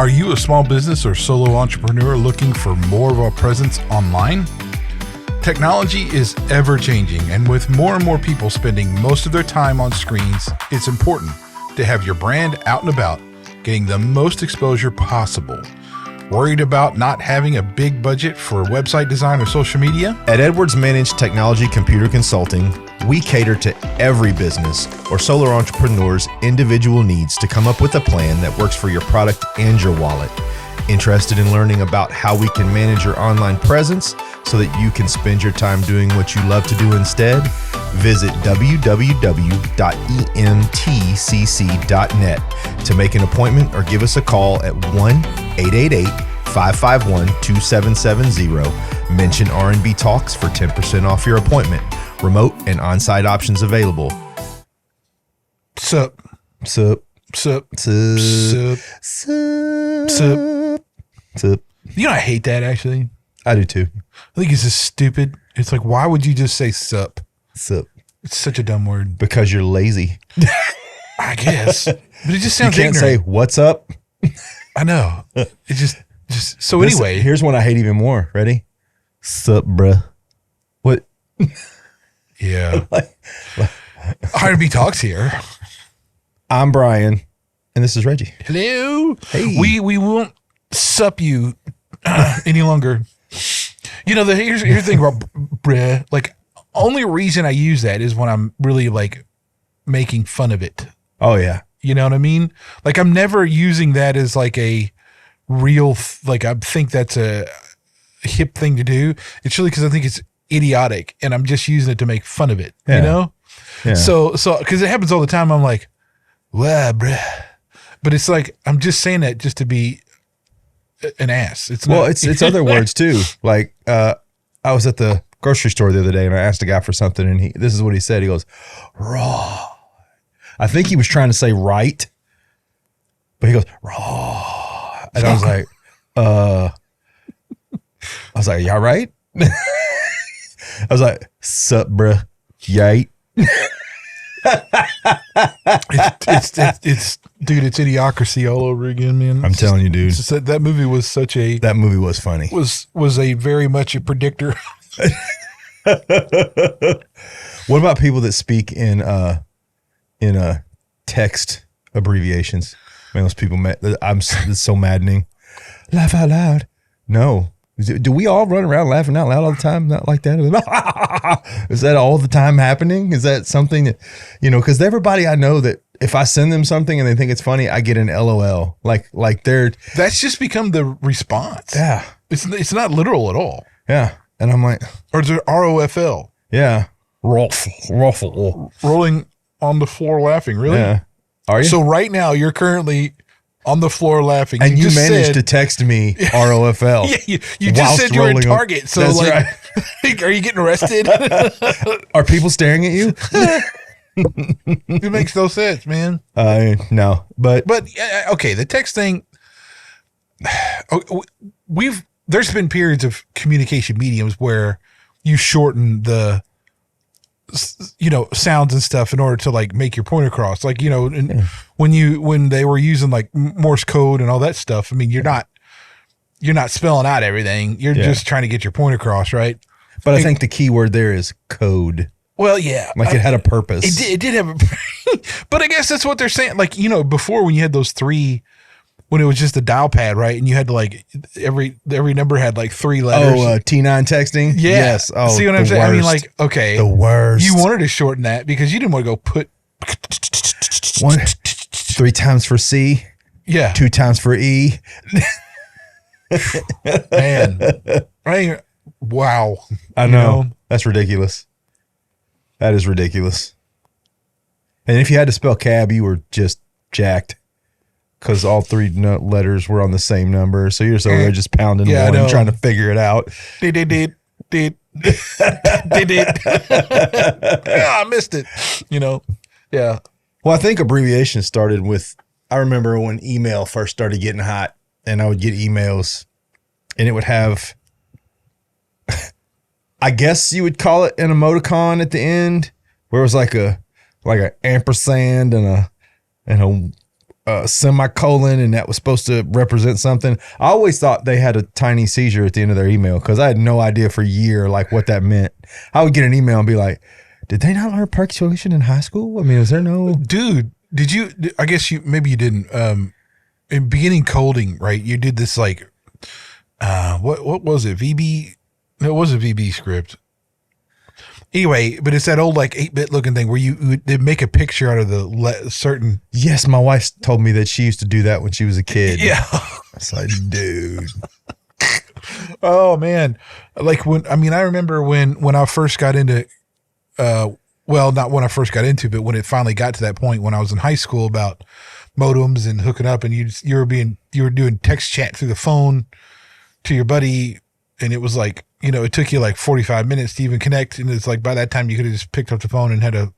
Are you a small business or solo entrepreneur looking for more of a presence online? Technology is ever changing, and with more and more people spending most of their time on screens, it's important to have your brand out and about, getting the most exposure possible. Worried about not having a big budget for website design or social media? At Edwards Managed Technology Computer Consulting, we cater to every business or solo entrepreneur's individual needs to come up with a plan that works for your product and your wallet. Interested in learning about how we can manage your online presence so that you can spend your time doing what you love to do instead? Visit www.emtcc.net to make an appointment or give us a call at 1-888-551-2770. Mention R&B Talks for 10% off your appointment. Remote and on-site options available. Sup. Sup. Sup. Sup. Sup. Sup. Sup. Sup. You know, I hate that, actually. I do too. I think it's just stupid. It's like, why would you just say sup? Sup. It's such a dumb word. Because you're lazy. I guess. But it just sounds You can't ignorant. say, what's up? I know. It just so anyway. Here's one I hate even more. Ready? Sup, bruh. What? Yeah. R&B Talks here. I'm Brian, and this is Reggie. Hello. Hey. We won't sup you any longer. You know, here's the thing about bruh. Like, only reason I use that is when I'm really like making fun of it. Oh, yeah. You know what I mean? Like, I'm never using that as like a real, like, I think that's a hip thing to do. It's really because I think it's idiotic and I'm just using it to make fun of it, Yeah. you know? Yeah. So, because it happens all the time. I'm like, wow, bruh. But it's like, I'm just saying that just to be an ass. It's not, Well, it's other words too. Like, I was at the grocery store the other day and I asked a guy for something and this is what he said. He goes, raw. I think he was trying to say right, but he goes, raw. And I was like, y'all right? I was like, sup, bruh. Yite. it's dude, it's idiocracy all over again, man. I'm telling you, dude. It's just that movie was such a That movie was funny. was a very much a predictor. What about people that speak in text abbreviations? Man, those people, it's so maddening. Laugh out loud. No. Do we all run around laughing out loud all the time? Not like that. Is that all the time happening? Is that something that, because everybody I know that if I send them something and they think it's funny, I get an LOL. Like That's just become the response. Yeah. It's not literal at all. Yeah. And I'm like, or is it ROFL? Yeah. Ruffle. Rolling on the floor laughing. Really? Yeah. Are you? So right now you're currently on the floor laughing. And you managed to text me ROFL. Yeah, you just said you were in Target. So That's like, right. are you getting arrested? Are people staring at you? It makes no sense, man. No, but okay, the text thing. There's been periods of communication mediums where you shorten the sounds and stuff in order to like make your point across. Like, when they were using like Morse code and all that stuff, I mean, you're not spelling out everything. You're just trying to get your point across, right? But I think the key word there is code. Well, yeah. Like it had a purpose. It did have a but I guess that's what they're saying. Like, before when you had those three, when it was just a dial pad, right? And you had to like, every number had like 3 letters. Oh, T9 texting? Yeah. Yes. Oh, see what I'm saying? worst. I mean, like, okay. The worst. You wanted to shorten that because you didn't want to go put 3 times for C. Yeah. 2 times for E. Man. Wow. I know. That's ridiculous. That is ridiculous. And if you had to spell cab, you were just jacked because all 3 letters were on the same number. So you're just pounding one and trying to figure it out. Did. Yeah, I missed it. Yeah. Well, I think abbreviations started with, I remember when email first started getting hot and I would get emails and it would have, I guess you would call it an emoticon at the end where it was like a ampersand and a semicolon and that was supposed to represent something. I always thought they had a tiny seizure at the end of their email because I had no idea for a year like what that meant. I would get an email and be like, did they not learn punctuation in high school? I mean, is there no... Dude, did you... I guess maybe you didn't. In beginning coding, right, you did this like... what was it? VB... No, it was a VB script. Anyway, but it's that old like 8-bit looking thing where they make a picture out of the certain. Yes, my wife told me that she used to do that when she was a kid. Yeah, it's like, dude. Oh man, like I remember when I first got into, well, not when I first got into, but when it finally got to that point when I was in high school about modems and hooking up, and you were doing text chat through the phone to your buddy, and it was like. It took you like 45 minutes to even connect. And it's like by that time you could have just picked up the phone and had a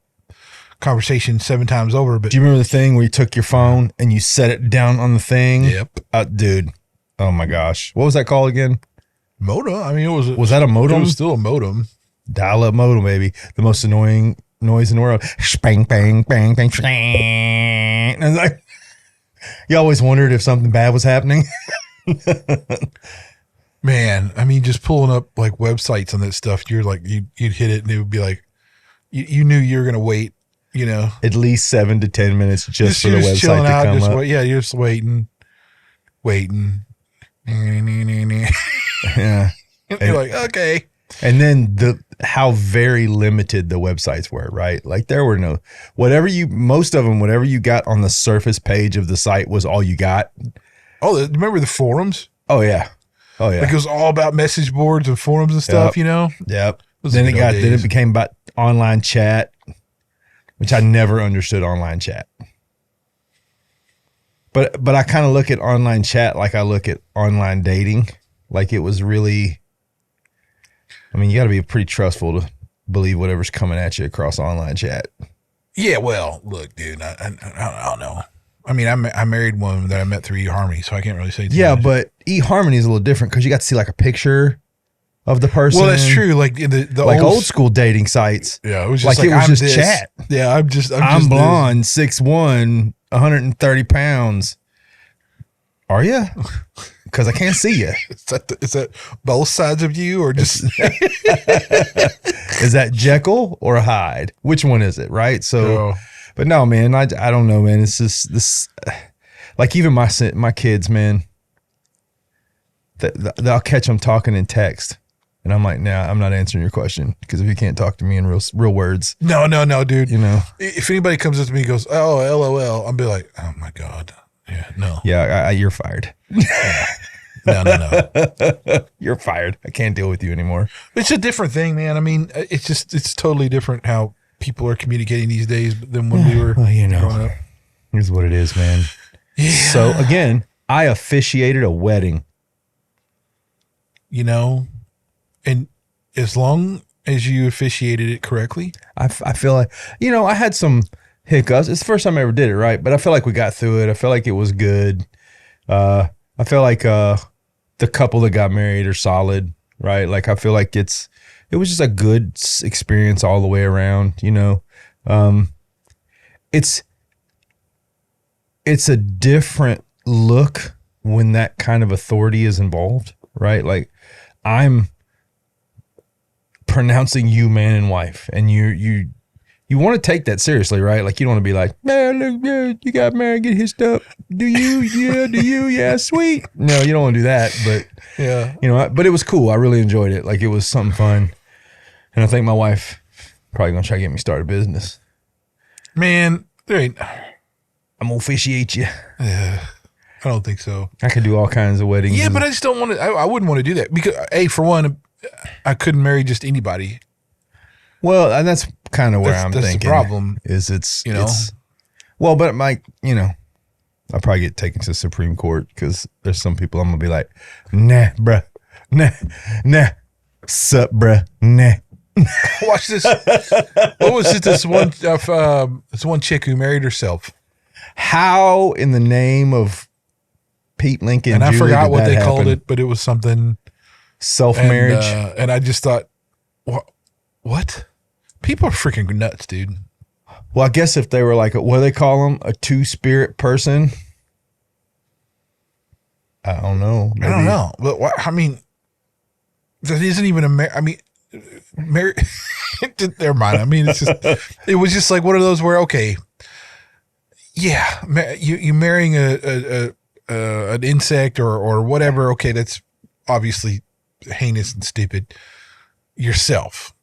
conversation 7 times over. But do you remember the thing where you took your phone and you set it down on the thing? Yep. Dude. Oh my gosh. What was that called again? Modem. I mean, was that a modem? It was still a modem. Dial-up modem, baby. The most annoying noise in the world. Bang, bang, bang, bang, bang. And it's like, you always wondered if something bad was happening. Man, I mean, just pulling up like websites on that stuff, you're like, you'd hit it and it would be like, you knew you were going to wait, At least 7 to 10 minutes just for the website to come up. You're just waiting. Yeah. You're like, okay. And then how very limited the websites were, right? Like there were no, whatever you got on the surface page of the site was all you got. Oh, remember the forums? Oh, yeah. Oh yeah, like it was all about message boards and forums and stuff, Yep. Then it became about online chat, which I never understood online chat. But I kind of look at online chat like I look at online dating. Like it was really, I mean, you got to be pretty trustful to believe whatever's coming at you across online chat. Yeah, well, look, dude, I don't know. I mean, I married one that I met through eHarmony, so I can't really say too much. But eHarmony is a little different because you got to see like a picture of the person. Well, that's true. Like in the like old school dating sites. Yeah, it was just like it was just chat. Yeah, I'm blonde, 6'1", 130 pounds. Are you? Because I can't see you. Is that both sides of you or just? Is that Jekyll or Hyde? Which one is it? Right. So. But no, man, I don't know, man. It's just this, like even my kids, man, I'll catch them talking in text. And I'm like, nah, I'm not answering your question because if you can't talk to me in real words. No, dude. If anybody comes up to me and goes, oh, LOL, I'll be like, oh my God. Yeah, no. Yeah, you're fired. No. You're fired. I can't deal with you anymore. It's a different thing, man. I mean, it's totally different how people are communicating these days than when we were growing up. Here's what it is, man. Yeah. So again, I officiated a wedding. And as long as you officiated it correctly, I feel like, I had some hiccups. It's the first time I ever did it, right? But I feel like we got through it. I feel like it was good. I feel like the couple that got married are solid, right? Like I feel like it was just a good experience all the way around, It's a different look when that kind of authority is involved, right? Like I'm pronouncing you man and wife, and you want to take that seriously, right? Like you don't want to be like, man, look, yeah, you got married, get his stuff. Do you? Yeah, do you? Yeah, sweet. No, you don't want to do that, but yeah, but it was cool. I really enjoyed it. Like it was something fun. And I think my wife probably going to try to get me started a business. Man, there ain't. I'm going to officiate you. I don't think so. I could do all kinds of weddings. Yeah, but I just don't want to. I wouldn't want to do that because, for one, I couldn't marry just anybody. Well, and that's kind of where I'm thinking. That's the problem. It's well, but I'll probably get taken to the Supreme Court because there's some people I'm going to be like, nah, bruh, nah, sup, bruh, nah. Watch this. What was it? This one chick who married herself. How in the name of Pete Lincoln? And I Julie, forgot what they called it, but it was something self-marriage. And I just thought, what? People are freaking nuts, dude. Well, I guess if they were like, what do they call them? A two-spirit person? I don't know. Maybe. I don't know. But I mean, that isn't even Mary. Never mind. I mean, it was just like one of those where, okay, yeah, you marrying an insect or whatever. Okay, that's obviously heinous and stupid. Yourself.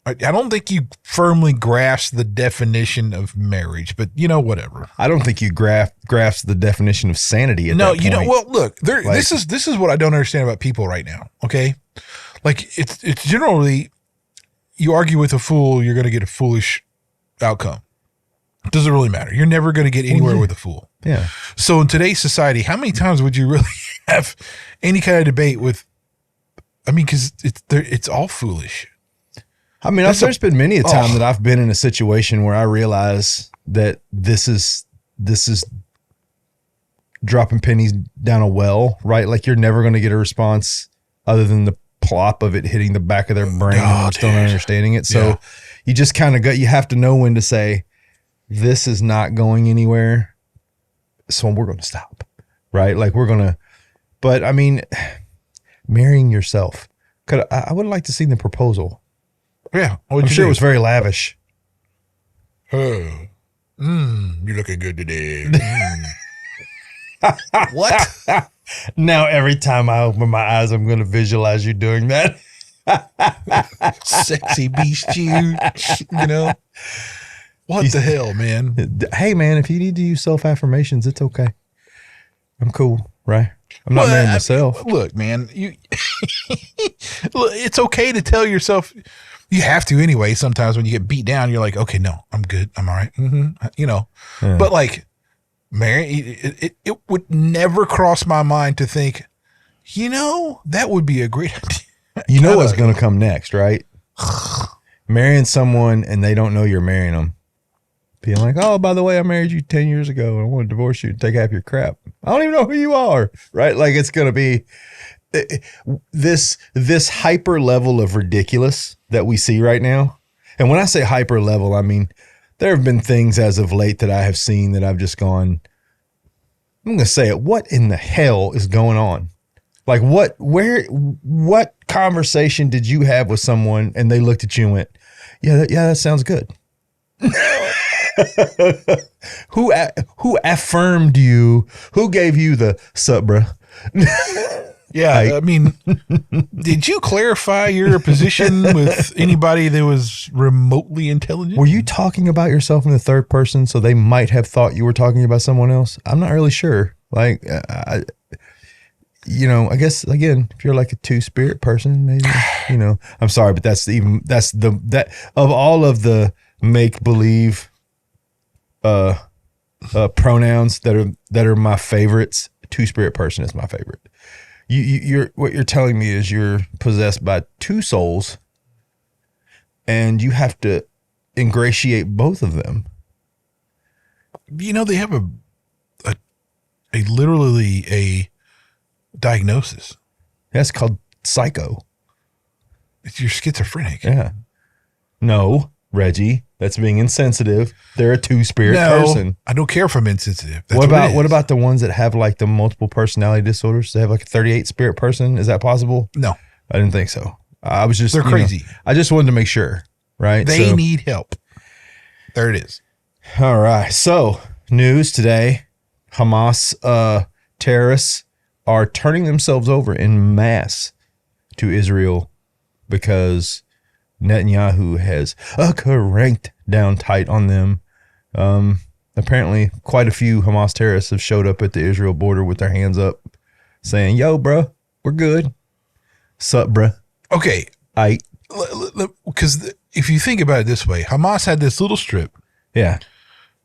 I don't think you firmly grasp the definition of marriage, but whatever. I don't think you grasp the definition of sanity at that point. Well, look, this is what I don't understand about people right now. Okay. Like it's generally, you argue with a fool, you're going to get a foolish outcome. It doesn't really matter. You're never going to get anywhere with a fool. Yeah. So in today's society, how many times would you really have any kind of debate with, because it's all foolish. I mean, there's been many a time that I've been in a situation where I realize that this is dropping pennies down a well, right? Like you're never going to get a response other than the plop of it hitting the back of their brain and still not understanding it. So you just kind of you have to know when to say, this is not going anywhere, so we're going to stop, right? Like but I mean, marrying yourself. I would like to see the proposal. Yeah. I'm sure it was very lavish. Oh, you're looking good today. What? Now every time I open my eyes, I'm going to visualize you doing that. Sexy beast you, What the hell, man? Hey, man, if you need to use self-affirmations, it's okay. I'm cool, right? I'm not marrying myself. Look, man, it's okay to tell yourself. You have to anyway. Sometimes when you get beat down, you're like, okay, no, I'm good. I'm all right. Mm-hmm. But like, Mary, it would never cross my mind to think, that would be a great idea. What's going to come next, right? Marrying someone and they don't know you're marrying them. Being like, oh, by the way, I married you 10 years ago and I want to divorce you and take half your crap. I don't even know who you are, right? Like it's going to be this hyper level of ridiculous that we see right now. And when I say hyper level, I mean, there have been things as of late that I have seen that I've just gone, I'm going to say it. What in the hell is going on? Like what conversation did you have with someone and they looked at you and went, yeah, that sounds good. Who affirmed you? Who gave you the sup, bruh? Yeah, I mean, did you clarify your position with anybody that was remotely intelligent? Were you talking about yourself in the third person so they might have thought you were talking about someone else? I'm not really sure. Like, I guess, again, if you're like a two-spirit person, maybe, I'm sorry, but that of all of the make-believe pronouns that are my favorites, two-spirit person is my favorite. What you're telling me is you're possessed by two souls and you have to ingratiate both of them. They have literally a diagnosis. That's called psycho. You're schizophrenic. Yeah. No, Reggie, that's being insensitive. They're a two-spirit person. I don't care if I'm insensitive. That's what about the ones that have like the multiple personality disorders? They have like a 38-spirit person. Is that possible? No. I didn't think so. They're crazy. I just wanted to make sure, right? They need help. There it is. All right. So, news today, Hamas terrorists are turning themselves over en masse to Israel because Netanyahu has cranked down tight on them. Apparently, quite a few Hamas terrorists have showed up at the Israel border with their hands up saying, yo, bro, we're good. Sup, bro? Okay. Because if you think about it this way, Hamas had this little strip. Yeah.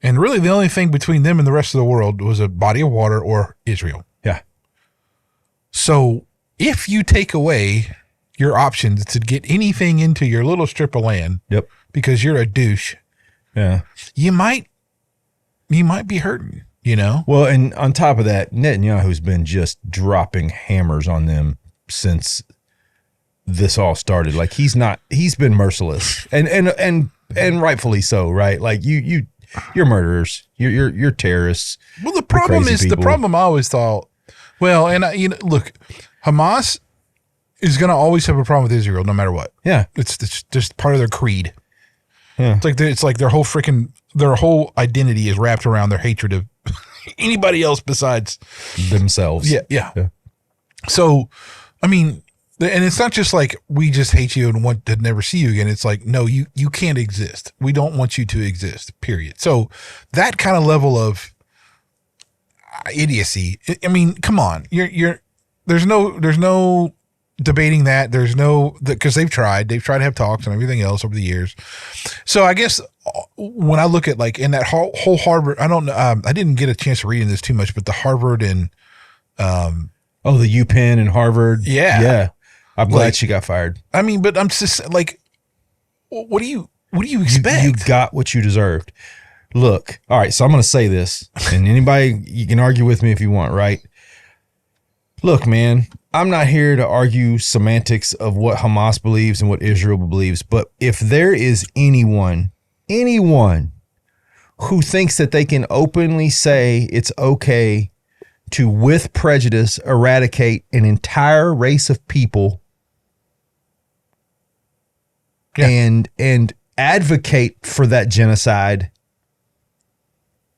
And really the only thing between them and the rest of the world was a body of water or Israel. Yeah. So if you take away your options to get anything into your little strip of land, yep, because you're a douche, yeah, you might be hurting, Well, and on top of that, Netanyahu's been just dropping hammers on them since this all started. Like he's been merciless. And and rightfully so, right? Like you're murderers, you're terrorists. Well, the problem is the problem. I always thought, well, and look, Hamas is going to always have a problem with Israel, no matter what. Yeah, it's just part of their creed. Yeah, it's like their whole identity is wrapped around their hatred of anybody else besides themselves. Yeah. So, I mean, and it's not just like we just hate you and want to never see you again. It's like, no, you can't exist. We don't want you to exist, period. So that kind of level of idiocy. I mean, come on, there's no debating that. There's no, because they've tried to have talks and everything else over the years. So I guess when I look at like in that whole Harvard, I don't know, I didn't get a chance to read in this too much, but the Harvard and the UPenn and Harvard. Yeah. I'm glad she got fired. I mean, but I'm just like, what do you expect? You got what you deserved. Look, all right, so I'm going to say this, and anybody, you can argue with me if you want, right? Look, man, I'm not here to argue semantics of what Hamas believes and what Israel believes, but if there is anyone who thinks that they can openly say it's okay to, with prejudice, eradicate an entire race of people and advocate for that genocide,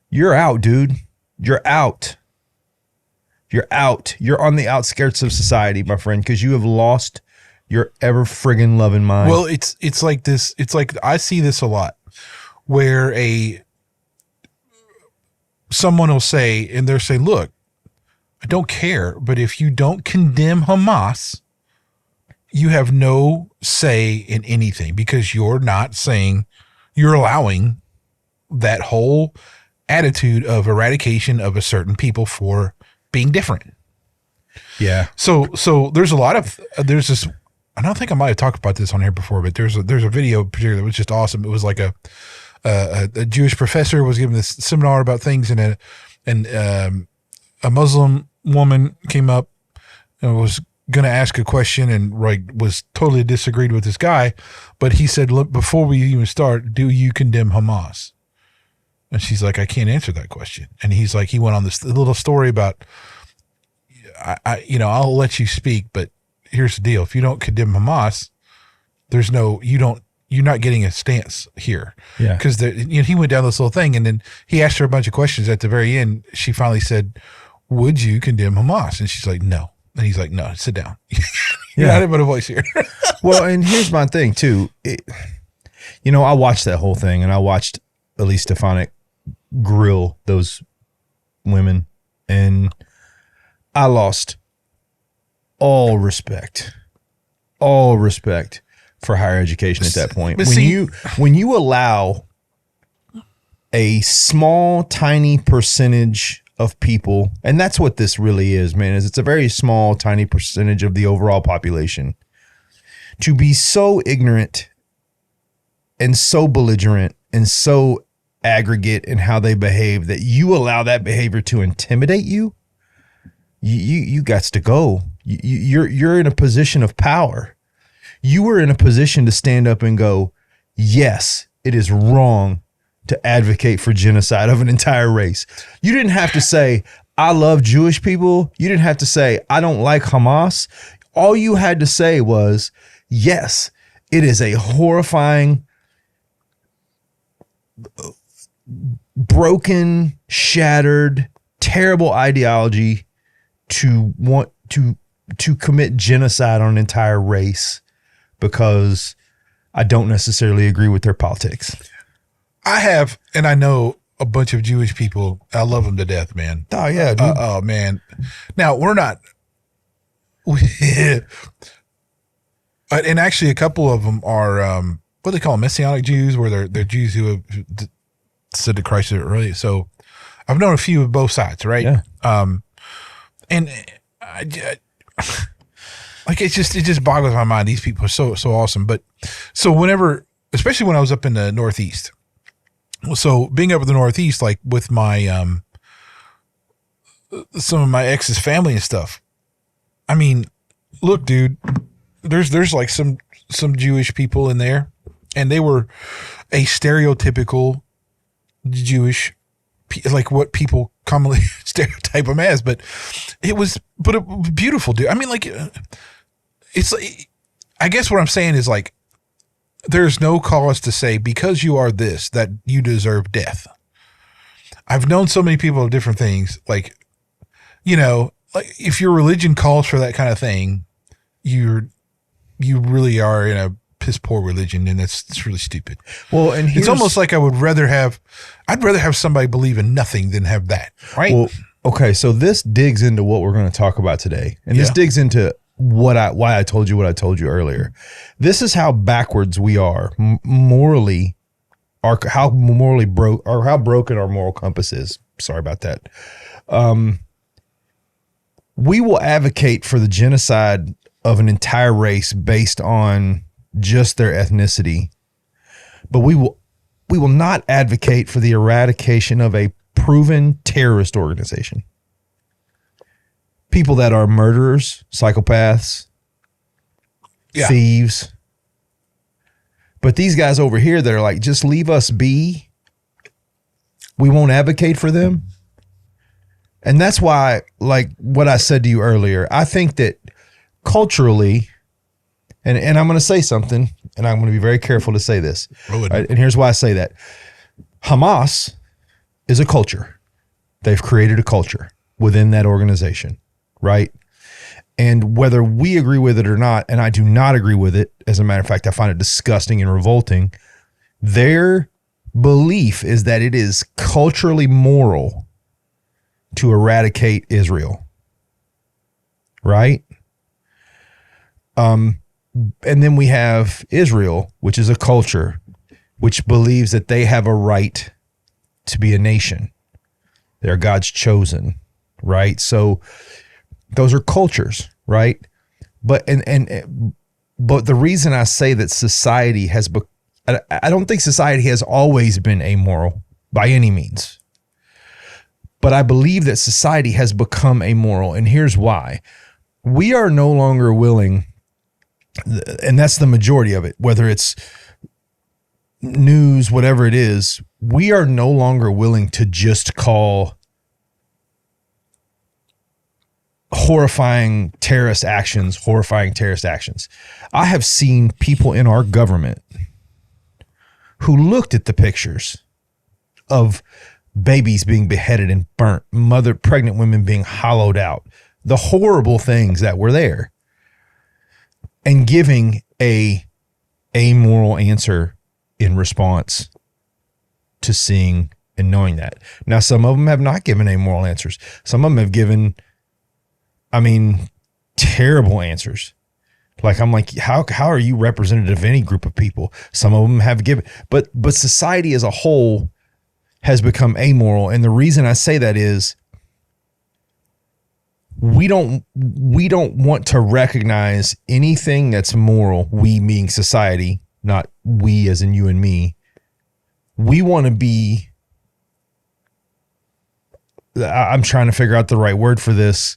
you're out, dude. You're out. You're out. You're on the outskirts of society, my friend, because you have lost your ever friggin' loving mind. Well, it's like this. It's like I see this a lot, where someone will say, and they're saying, "Look, I don't care, but if you don't condemn Hamas, you have no say in anything because you're allowing that whole attitude of eradication of a certain people for being different." Yeah. So there's this, I don't think I might have talked about this on here before, but there's a video particularly that was just awesome. It was like a Jewish professor was giving this seminar about things, and a Muslim woman came up and was going to ask a question and was totally disagreed with this guy, but he said, "Look, before we even start, do you condemn Hamas?" And she's like, "I can't answer that question." And he's like, he went on this little story about, I'll let you speak, but here's the deal: if you don't condemn Hamas, you're not getting a stance here. Yeah. Because he went down this little thing, and then he asked her a bunch of questions. At the very end, she finally said, "Would you condemn Hamas?" And she's like, "No." And he's like, "No, sit down. You're not having a voice here." Well, and here's my thing too. I watched that whole thing, and I watched Elise Stefanik grill those women, and I lost all respect for higher education at that point. When you allow a small, tiny percentage of people, and that's what this really is, man, is it's a very small, tiny percentage of the overall population, to be so ignorant and so belligerent and so aggregate in how they behave that you allow that behavior to intimidate you. You got to go. You're in a position of power. You were in a position to stand up and go, yes, it is wrong to advocate for genocide of an entire race. You didn't have to say, I love Jewish people. You didn't have to say, I don't like Hamas. All you had to say was, yes, it is a horrifying, broken, shattered, terrible ideology to want to commit genocide on an entire race because I don't necessarily agree with their politics. I have, and I know a bunch of Jewish people. I love them to death, man. Oh yeah, dude. Oh man. Now we're not, and actually a couple of them are what they call Messianic Jews, where they're Jews who have said to Christ early. So I've known a few of both sides, right? Yeah. And like it just boggles my mind. These people are so awesome. But so whenever, especially when I was up in the Northeast. So being up in the Northeast, like with my some of my ex's family and stuff. I mean, look, dude, there's like some Jewish people in there, and they were, a stereotypical Jewish, like what people commonly stereotype them as, but it was beautiful, dude. I mean, like, it's like, I guess what I'm saying is like, there's no cause to say because you are this, that you deserve death. I've known so many people of different things. Like, you know, like if your religion calls for that kind of thing, you really are in a piss poor religion, and it's really stupid. Well, and it's almost like I'd rather have somebody believe in nothing than have that, right? Well, okay, so this digs into what we're going to talk about today, and this digs into why I told you what I told you earlier. This is how backwards we are morally, or how broken our moral compass is. Sorry about that. We will advocate for the genocide of an entire race based on just their ethnicity, but we will not advocate for the eradication of a proven terrorist organization. People that are murderers, psychopaths, thieves. But these guys over here that are like, just leave us be. We won't advocate for them. And that's why, like what I said to you earlier, I think that culturally, and I'm going to say something, and I'm going to be very careful to say this. Right? And here's why I say that. Hamas is a culture. They've created a culture within that organization, right? And whether we agree with it or not, and I do not agree with it, as a matter of fact, I find it disgusting and revolting, their belief is that it is culturally moral to eradicate Israel, right? And then we have Israel, which is a culture which believes that they have a right to be a nation. They're God's chosen, right? So those are cultures, right? But but the reason I say that society has, I don't think society has always been amoral by any means, but I believe that society has become amoral, and here's why. We are no longer willing, and that's the majority of it, whether it's news, whatever it is, we are no longer willing to just call horrifying terrorist actions. I have seen people in our government who looked at the pictures of babies being beheaded and burnt, pregnant women being hollowed out, the horrible things that were there, and giving a amoral answer in response to seeing and knowing that. Now, some of them have not given amoral answers. Some of them have given, terrible answers. Like, I'm like, how are you representative of any group of people? Some of them have given, but society as a whole has become amoral. And the reason I say that is we don't want to recognize anything that's moral. We meaning society, not we as in you and me. We want to be, I'm trying to figure out the right word for this,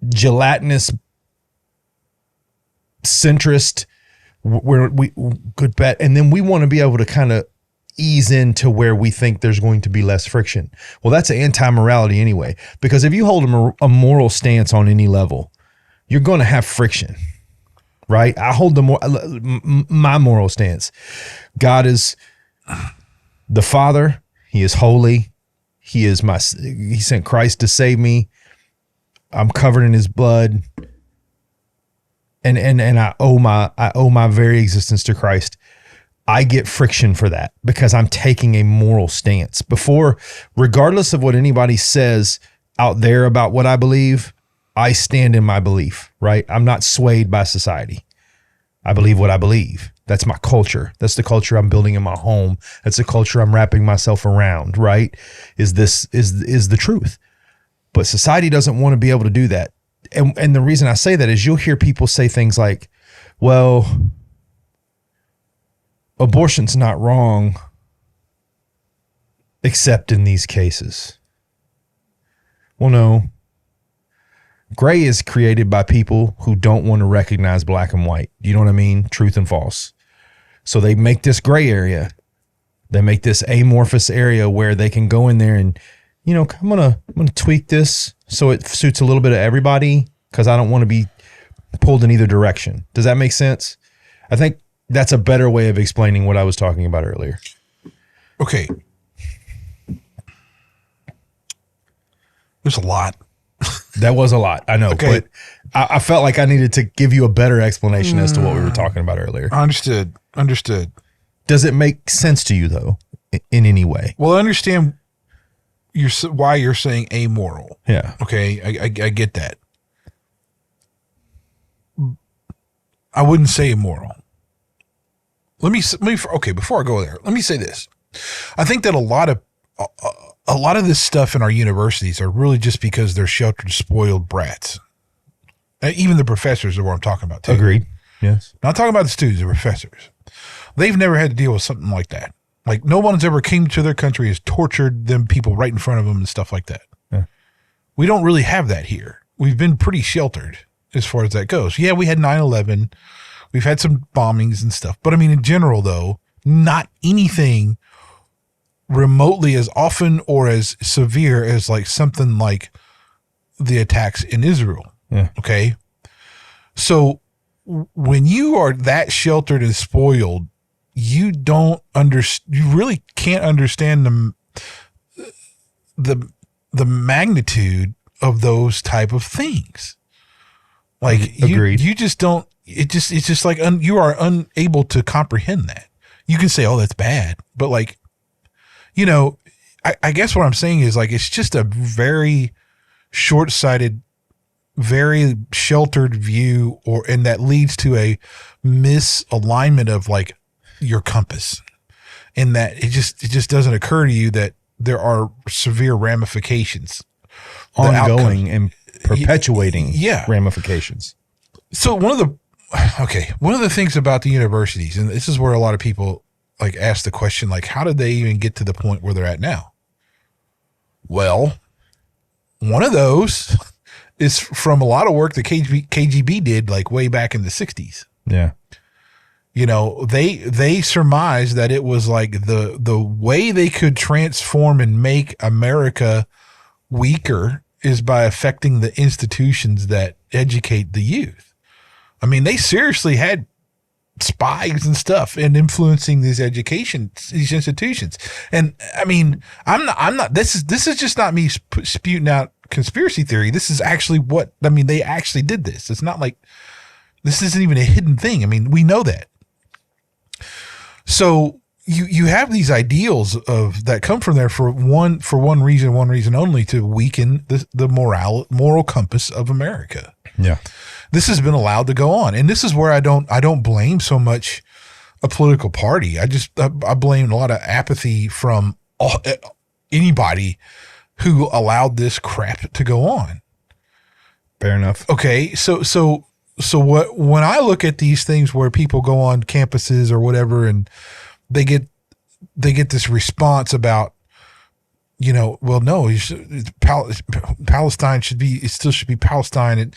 gelatinous, centrist, we good bet. And then we want to be able to kind of ease into where we think there's going to be less friction. Well, that's anti-morality anyway, because if you hold a moral stance on any level, you're going to have friction, right? I hold my moral stance. God is the Father. He is holy. He sent Christ to save me. I'm covered in his blood. And I owe my very existence to Christ. I get friction for that because I'm taking a moral stance. Regardless of what anybody says out there about what I believe, I stand in my belief, right? I'm not swayed by society. I believe what I believe. That's my culture. That's the culture I'm building in my home. That's the culture I'm wrapping myself around, right? Is the truth. But society doesn't want to be able to do that. And the reason I say that is you'll hear people say things like, well, abortion's not wrong, except in these cases. Well, no. Gray is created by people who don't want to recognize black and white. You know what I mean? Truth and false. So they make this gray area. They make this amorphous area where they can go in there and, you know, I'm gonna tweak this so it suits a little bit of everybody because I don't want to be pulled in either direction. Does that make sense? I think that's a better way of explaining what I was talking about earlier. Okay. There's a lot. That was a lot. I know, Okay. but I felt like I needed to give you a better explanation as to what we were talking about earlier. Understood. Does it make sense to you, though, in any way? Well, I understand why you're saying amoral. Yeah. Okay, I get that. I wouldn't say immoral. Okay, before I go there, let me say this. I think that a lot of this stuff in our universities are really just because they're sheltered, spoiled brats. Even the professors are what I'm talking about, too. Agreed. Yes. Not talking about the students, the professors. They've never had to deal with something like that. Like, no one's ever came to their country, has tortured them people right in front of them and stuff like that. Yeah. We don't really have that here. We've been pretty sheltered as far as that goes. Yeah, we had 9/11. We've had some bombings and stuff. But I mean, in general, though, not anything remotely as often or as severe as like something like the attacks in Israel. Yeah. Okay. So when you are that sheltered and spoiled, you really can't understand the magnitude of those type of things. Like Agreed. you just don't, it's just like you are unable to comprehend that. You can say, oh, that's bad. But like, you know, I guess what I'm saying is like, it's just a very short-sighted, very sheltered view, and that leads to a misalignment of like your compass, and that it just doesn't occur to you that there are severe ramifications, Ongoing and perpetuating Yeah. ramifications. So one of the things about the universities, and this is where a lot of people like ask the question, like, how did they even get to the point where they're at now? Well, one of those is from a lot of work that KGB did like way back in the 60s. Yeah. You know, they surmised that it was like the way they could transform and make America weaker is by affecting the institutions that educate the youth. I mean, they seriously had spies and stuff and influencing these institutions. And I mean, I'm not, this is just not me spewing out conspiracy theory. This is actually they actually did this. It's not like, this isn't even a hidden thing. I mean, we know that. So you have these ideals that come from there for one reason only, to weaken the moral compass of America. Yeah. This has been allowed to go on. And this is where I don't blame so much a political party. I blame a lot of apathy from anybody who allowed this crap to go on. Fair enough. Okay. So when I look at these things where people go on campuses or whatever, and they get this response about, you know, well, no, Palestine should be Palestine, and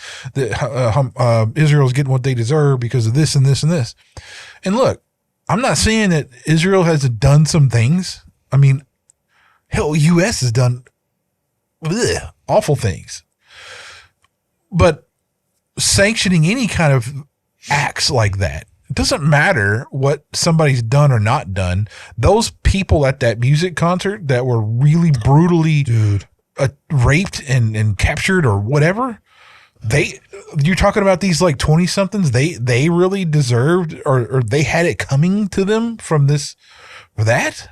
Israel's getting what they deserve because of this and this and this. And look, I'm not saying that Israel hasn't done some things. I mean, hell, U.S. has done awful things, but sanctioning any kind of acts like that, it doesn't matter what somebody's done or not done. Those people at that music concert that were really brutally raped and captured or whatever, you're talking about these like 20 somethings, they really deserved or they had it coming to them from that.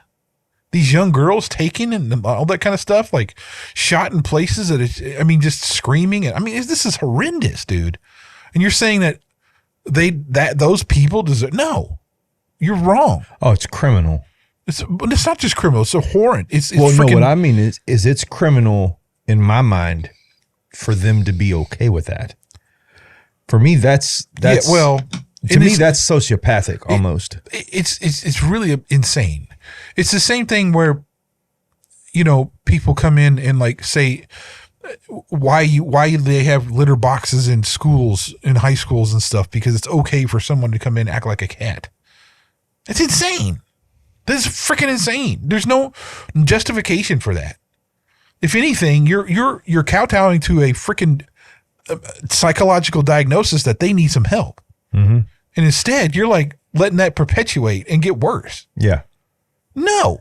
These young girls taken and all that kind of stuff, like shot in places just screaming. And I mean, this is horrendous, dude. And you're saying that those people deserve? No, you're wrong. Oh, it's criminal. It's not just criminal. It's abhorrent. It's no, what I mean is it's criminal in my mind for them to be okay with that. For me, that's that's sociopathic almost. It's really insane. It's the same thing where, you know, people come in and like say why they have litter boxes in schools, in high schools and stuff, because it's okay for someone to come in and act like a cat. It's insane. This is freaking insane. There's no justification for that. If anything, you're kowtowing to a freaking psychological diagnosis that they need some help. Mm-hmm. And instead, you're like letting that perpetuate and get worse. Yeah. No.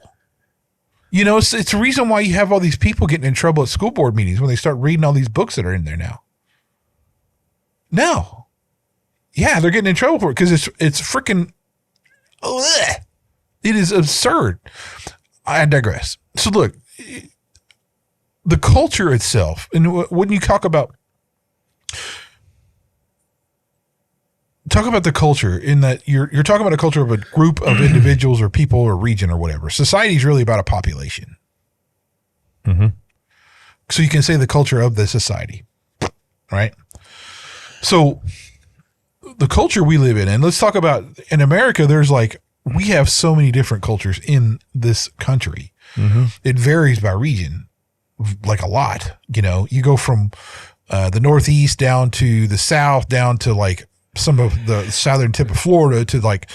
You know, it's the reason why you have all these people getting in trouble at school board meetings when they start reading all these books that are in there now. No. Yeah, they're getting in trouble for it because it's freaking. Ugh. It is absurd. I digress. So look, the culture itself, and when you talk about the culture, in that you're talking about a culture of a group of individuals or people or region or whatever. Society is really about a population. Mm-hmm. So you can say the culture of the society, right? So the culture we live in, and let's talk about in America, we have so many different cultures in this country. Mm-hmm. It varies by region, like a lot. You know, you go from the Northeast down to the South, down to like some of the southern tip of Florida, to like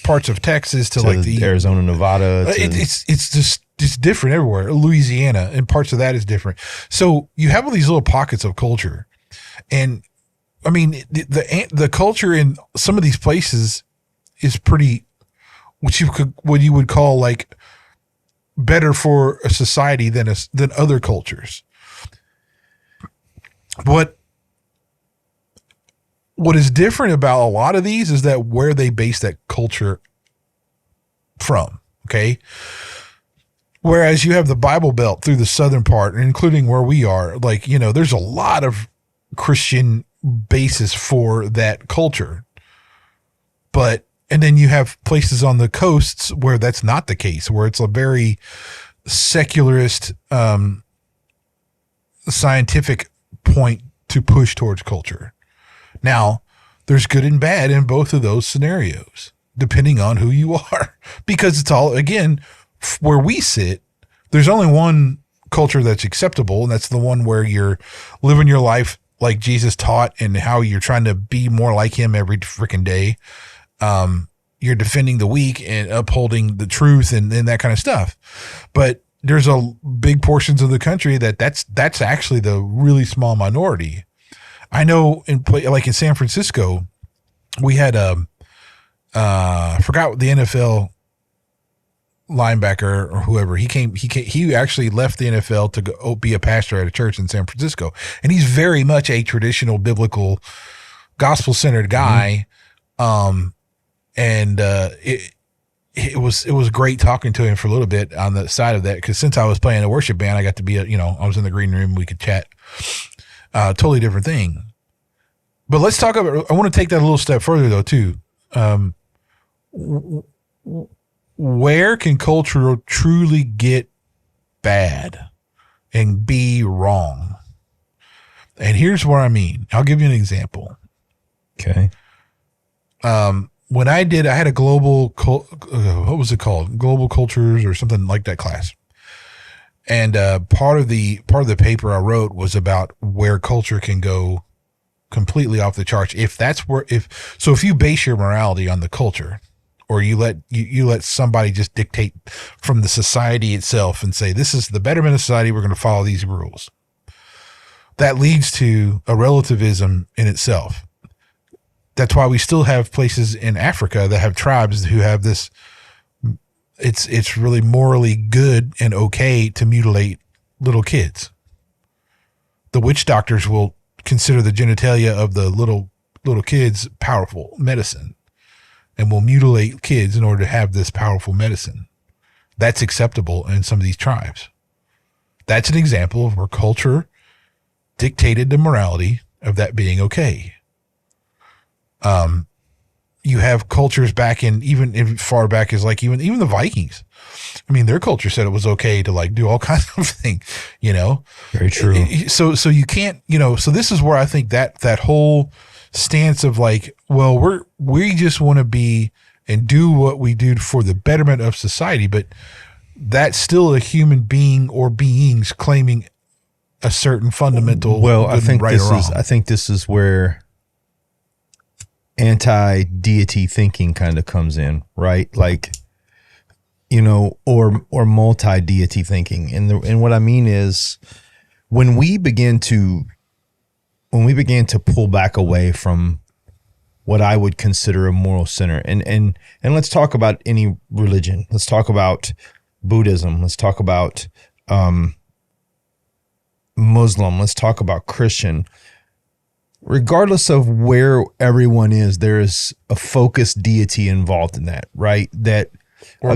parts of Texas, to like the Arizona, Nevada. It's different everywhere. Louisiana and parts of that is different. So you have all these little pockets of culture, and I mean the culture in some of these places is pretty, what you would call like better for a society than other cultures. What is different about a lot of these is that where they base that culture from, okay? Whereas you have the Bible Belt through the southern part, including where we are, like, you know, there's a lot of Christian basis for that culture. And then you have places on the coasts where that's not the case, where it's a very secularist, scientific point to push towards culture. Now, there's good and bad in both of those scenarios, depending on who you are, because it's all, again, where we sit, there's only one culture that's acceptable, and that's the one where you're living your life like Jesus taught and how you're trying to be more like him every freaking day. You're defending the weak and upholding the truth and that kind of stuff. But there's a big portions of the country that's actually the really small minority. I know like in San Francisco, we had I forgot what the NFL linebacker or whoever, he actually left the NFL to go be a pastor at a church in San Francisco. And he's very much a traditional biblical gospel centered guy. Mm-hmm. It was great talking to him for a little bit on the side of that, because since I was playing a worship band, I got to be I was in the green room, we could chat. Totally different thing. But let's talk about, I want to take that a little step further though too. Where can culture truly get bad and be wrong? And here's what I mean. I'll give you an example. Okay. When I had a global, what was it called? Global cultures or something like that class. And part of the paper I wrote was about where culture can go completely off the charts. If you base your morality on the culture, or you let somebody just dictate from the society itself and say, this is the betterment of society, we're going to follow these rules. That leads to a relativism in itself. That's why we still have places in Africa that have tribes who have this. It's really morally good and okay to mutilate little kids. The witch doctors will consider the genitalia of the little kids powerful medicine, and will mutilate kids in order to have this powerful medicine. That's acceptable in some of these tribes. That's an example of where culture dictated the morality of that being okay. You have cultures back in even far back as like even the Vikings. I mean, their culture said it was okay to like do all kinds of things, Very true. So you can't, so this is where I think that whole stance of like, well, we just want to be and do what we do for the betterment of society, but that's still a human being or beings claiming a certain fundamental. Well, I think this is where anti-deity thinking kind of comes in, right? Like, or multi-deity thinking. And what I mean is when we began to pull back away from what I would consider a moral center, and let's talk about any religion. Let's talk about Buddhism. Let's talk about Muslim. Let's talk about Christian. Regardless of where everyone is, there is a focused deity involved in that, right? Or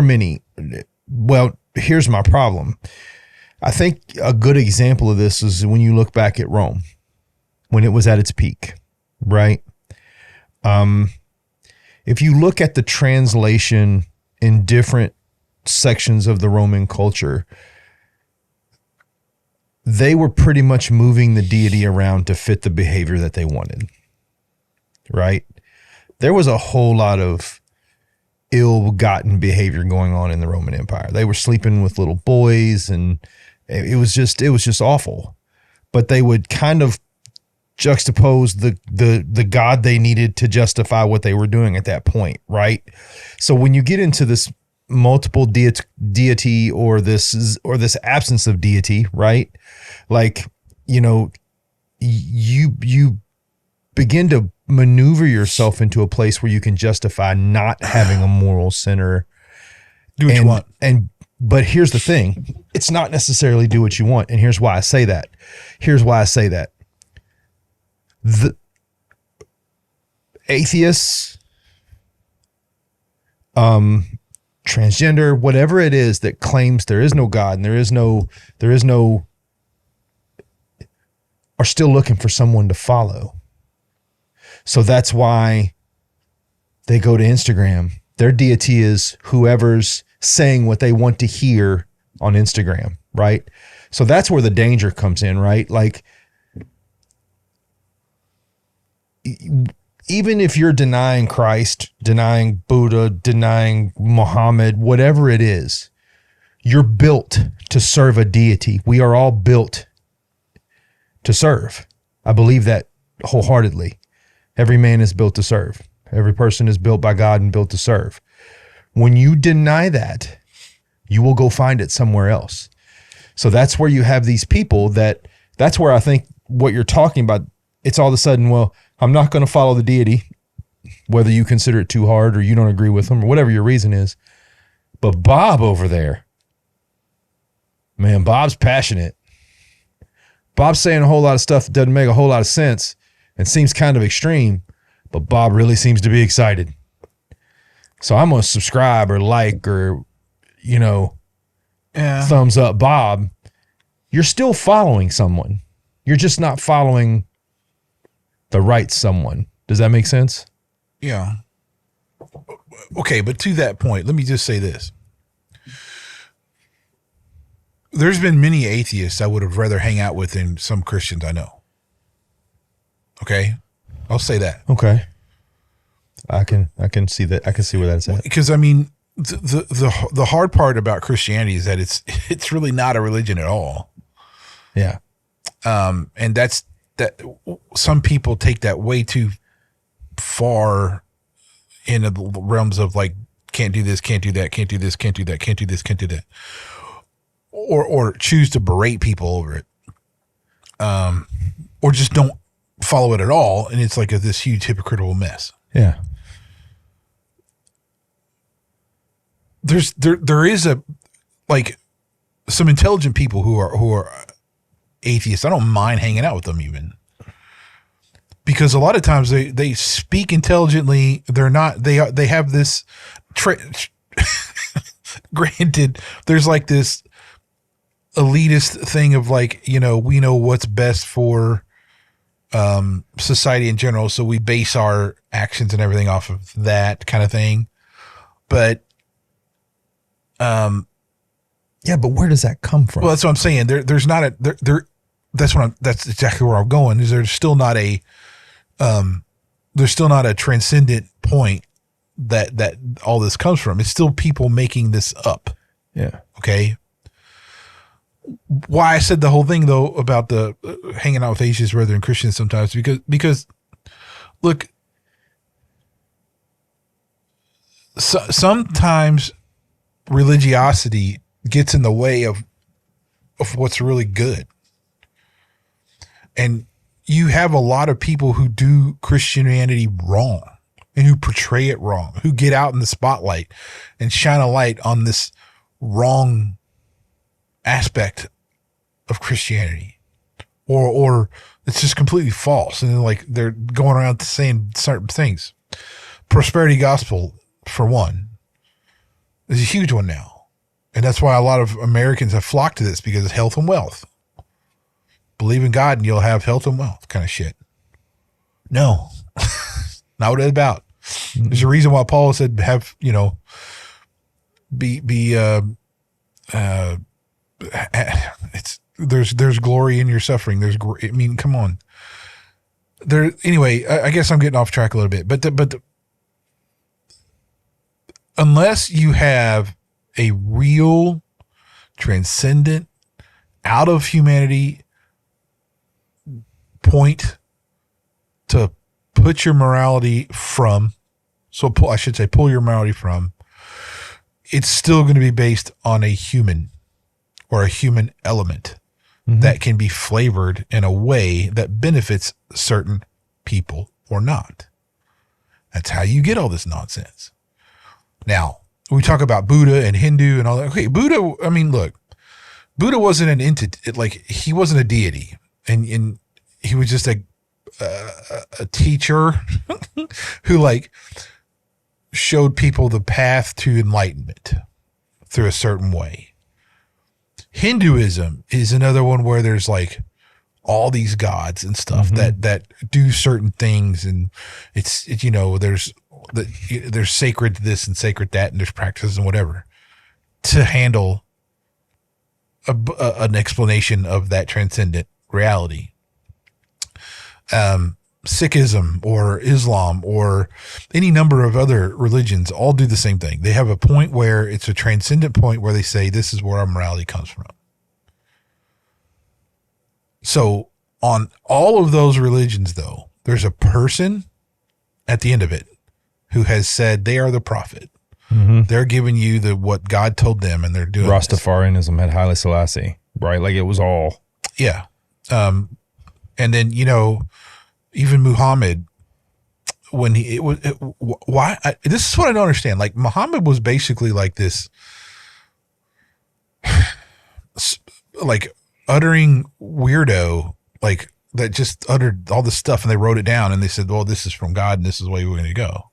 many. Well, here's my problem. I think a good example of this is when you look back at Rome, when it was at its peak, right? If you look at the translation in different sections of the Roman culture, they were pretty much moving the deity around to fit the behavior that they wanted, right? There was a whole lot of ill-gotten behavior going on in the Roman Empire. They were sleeping with little boys, and it was just awful. But they would kind of juxtapose the God they needed to justify what they were doing at that point, right? So when you get into this multiple deity or this absence of deity, right? Like, you begin to maneuver yourself into a place where you can justify not having a moral center. Do what you want. But here's the thing. It's not necessarily do what you want. And here's why I say that. The atheists, transgender, whatever it is that claims there is no God and there is no, are still looking for someone to follow. So that's why they go to Instagram. Their deity is whoever's saying what they want to hear on Instagram, right? So that's where the danger comes in, right? Like, even if you're denying Christ, denying Buddha, denying Muhammad, whatever it is, you're built to serve a deity. We are all built to serve. I believe that wholeheartedly. Every man is built to serve. Every person is built by God and built to serve. When you deny that, you will go find it somewhere else. So that's where you have these people that's where I think what you're talking about, it's all of a sudden, well, I'm not going to follow the deity, whether you consider it too hard or you don't agree with them or whatever your reason is. But Bob over there, man, Bob's passionate. Bob's saying a whole lot of stuff that doesn't make a whole lot of sense and seems kind of extreme, but Bob really seems to be excited. So I'm going to subscribe or like or, thumbs up Bob. You're still following someone. You're just not following the right someone. Does that make sense? Yeah. Okay, but to that point, let me just say this. There's been many atheists I would have rather hang out with than some Christians I know. Okay? I'll say that. Okay. I can see that. I can see where that's at. Because I mean, the hard part about Christianity is that it's really not a religion at all. Yeah. And that some people take that way too far in the realms of like, can't do this, can't do that, can't do this, can't do that, can't do this, can't do that. Or choose to berate people over it. Or just don't follow it at all. And it's like this huge hypocritical mess. Yeah. There is some intelligent people who are atheists. I don't mind hanging out with them even, because a lot of times they speak intelligently. They have this granted, there's like this elitist thing of like, we know what's best for society in general, so we base our actions and everything off of that kind of thing. But yeah, but where does that come from? Well, that's what I'm saying. There's not that's exactly where I'm going. Is there's still not a transcendent point that all this comes from. It's still people making this up. Yeah. Okay. Why I said the whole thing though about the hanging out with atheists rather than Christians sometimes, because look, sometimes religiosity gets in the way of what's really good. And you have a lot of people who do Christianity wrong and who portray it wrong, who get out in the spotlight and shine a light on this wrong aspect of Christianity, or it's just completely false. And like they're going around saying certain things. Prosperity gospel, for one, is a huge one now. And that's why a lot of Americans have flocked to this, because it's health and wealth. Believe in God and you'll have health and wealth kind of shit. No, not what it's about. There's a reason why Paul said, have, you know, there's glory in your suffering. I mean, come on. Anyway, I guess I'm getting off track a little bit, but unless you have a real transcendent, out of humanity point to put your morality from, I should say pull your morality from, it's still going to be based on a human or a human element that can be flavored in a way that benefits certain people or not. That's how you get all this nonsense. Now, we talk about Buddha and Hindu and all that. Okay, Buddha, I mean, look, Buddha wasn't an entity, like he wasn't a deity, and he was just a teacher who like showed people the path to enlightenment through a certain way. Hinduism is another one where there's like all these gods and stuff that do certain things, and it's you know, there's sacred this and sacred that, and there's practices and whatever to handle an explanation of that transcendent reality. Sikhism or Islam or any number of other religions all do the same thing. They have a point where it's a transcendent point where they say this is where our morality comes from. So on all of those religions, though, there's a person at the end of it who has said they are the prophet. They're giving you what God told them, and they're doing Rastafarianism had Haile Selassie, right? Like it was all. Yeah. And then, you know, even Muhammad, when this is what I don't understand. Like Muhammad was basically like this, like uttering weirdo, like that just uttered all this stuff, and they wrote it down and they said, well, this is from God and this is the way we're going to go.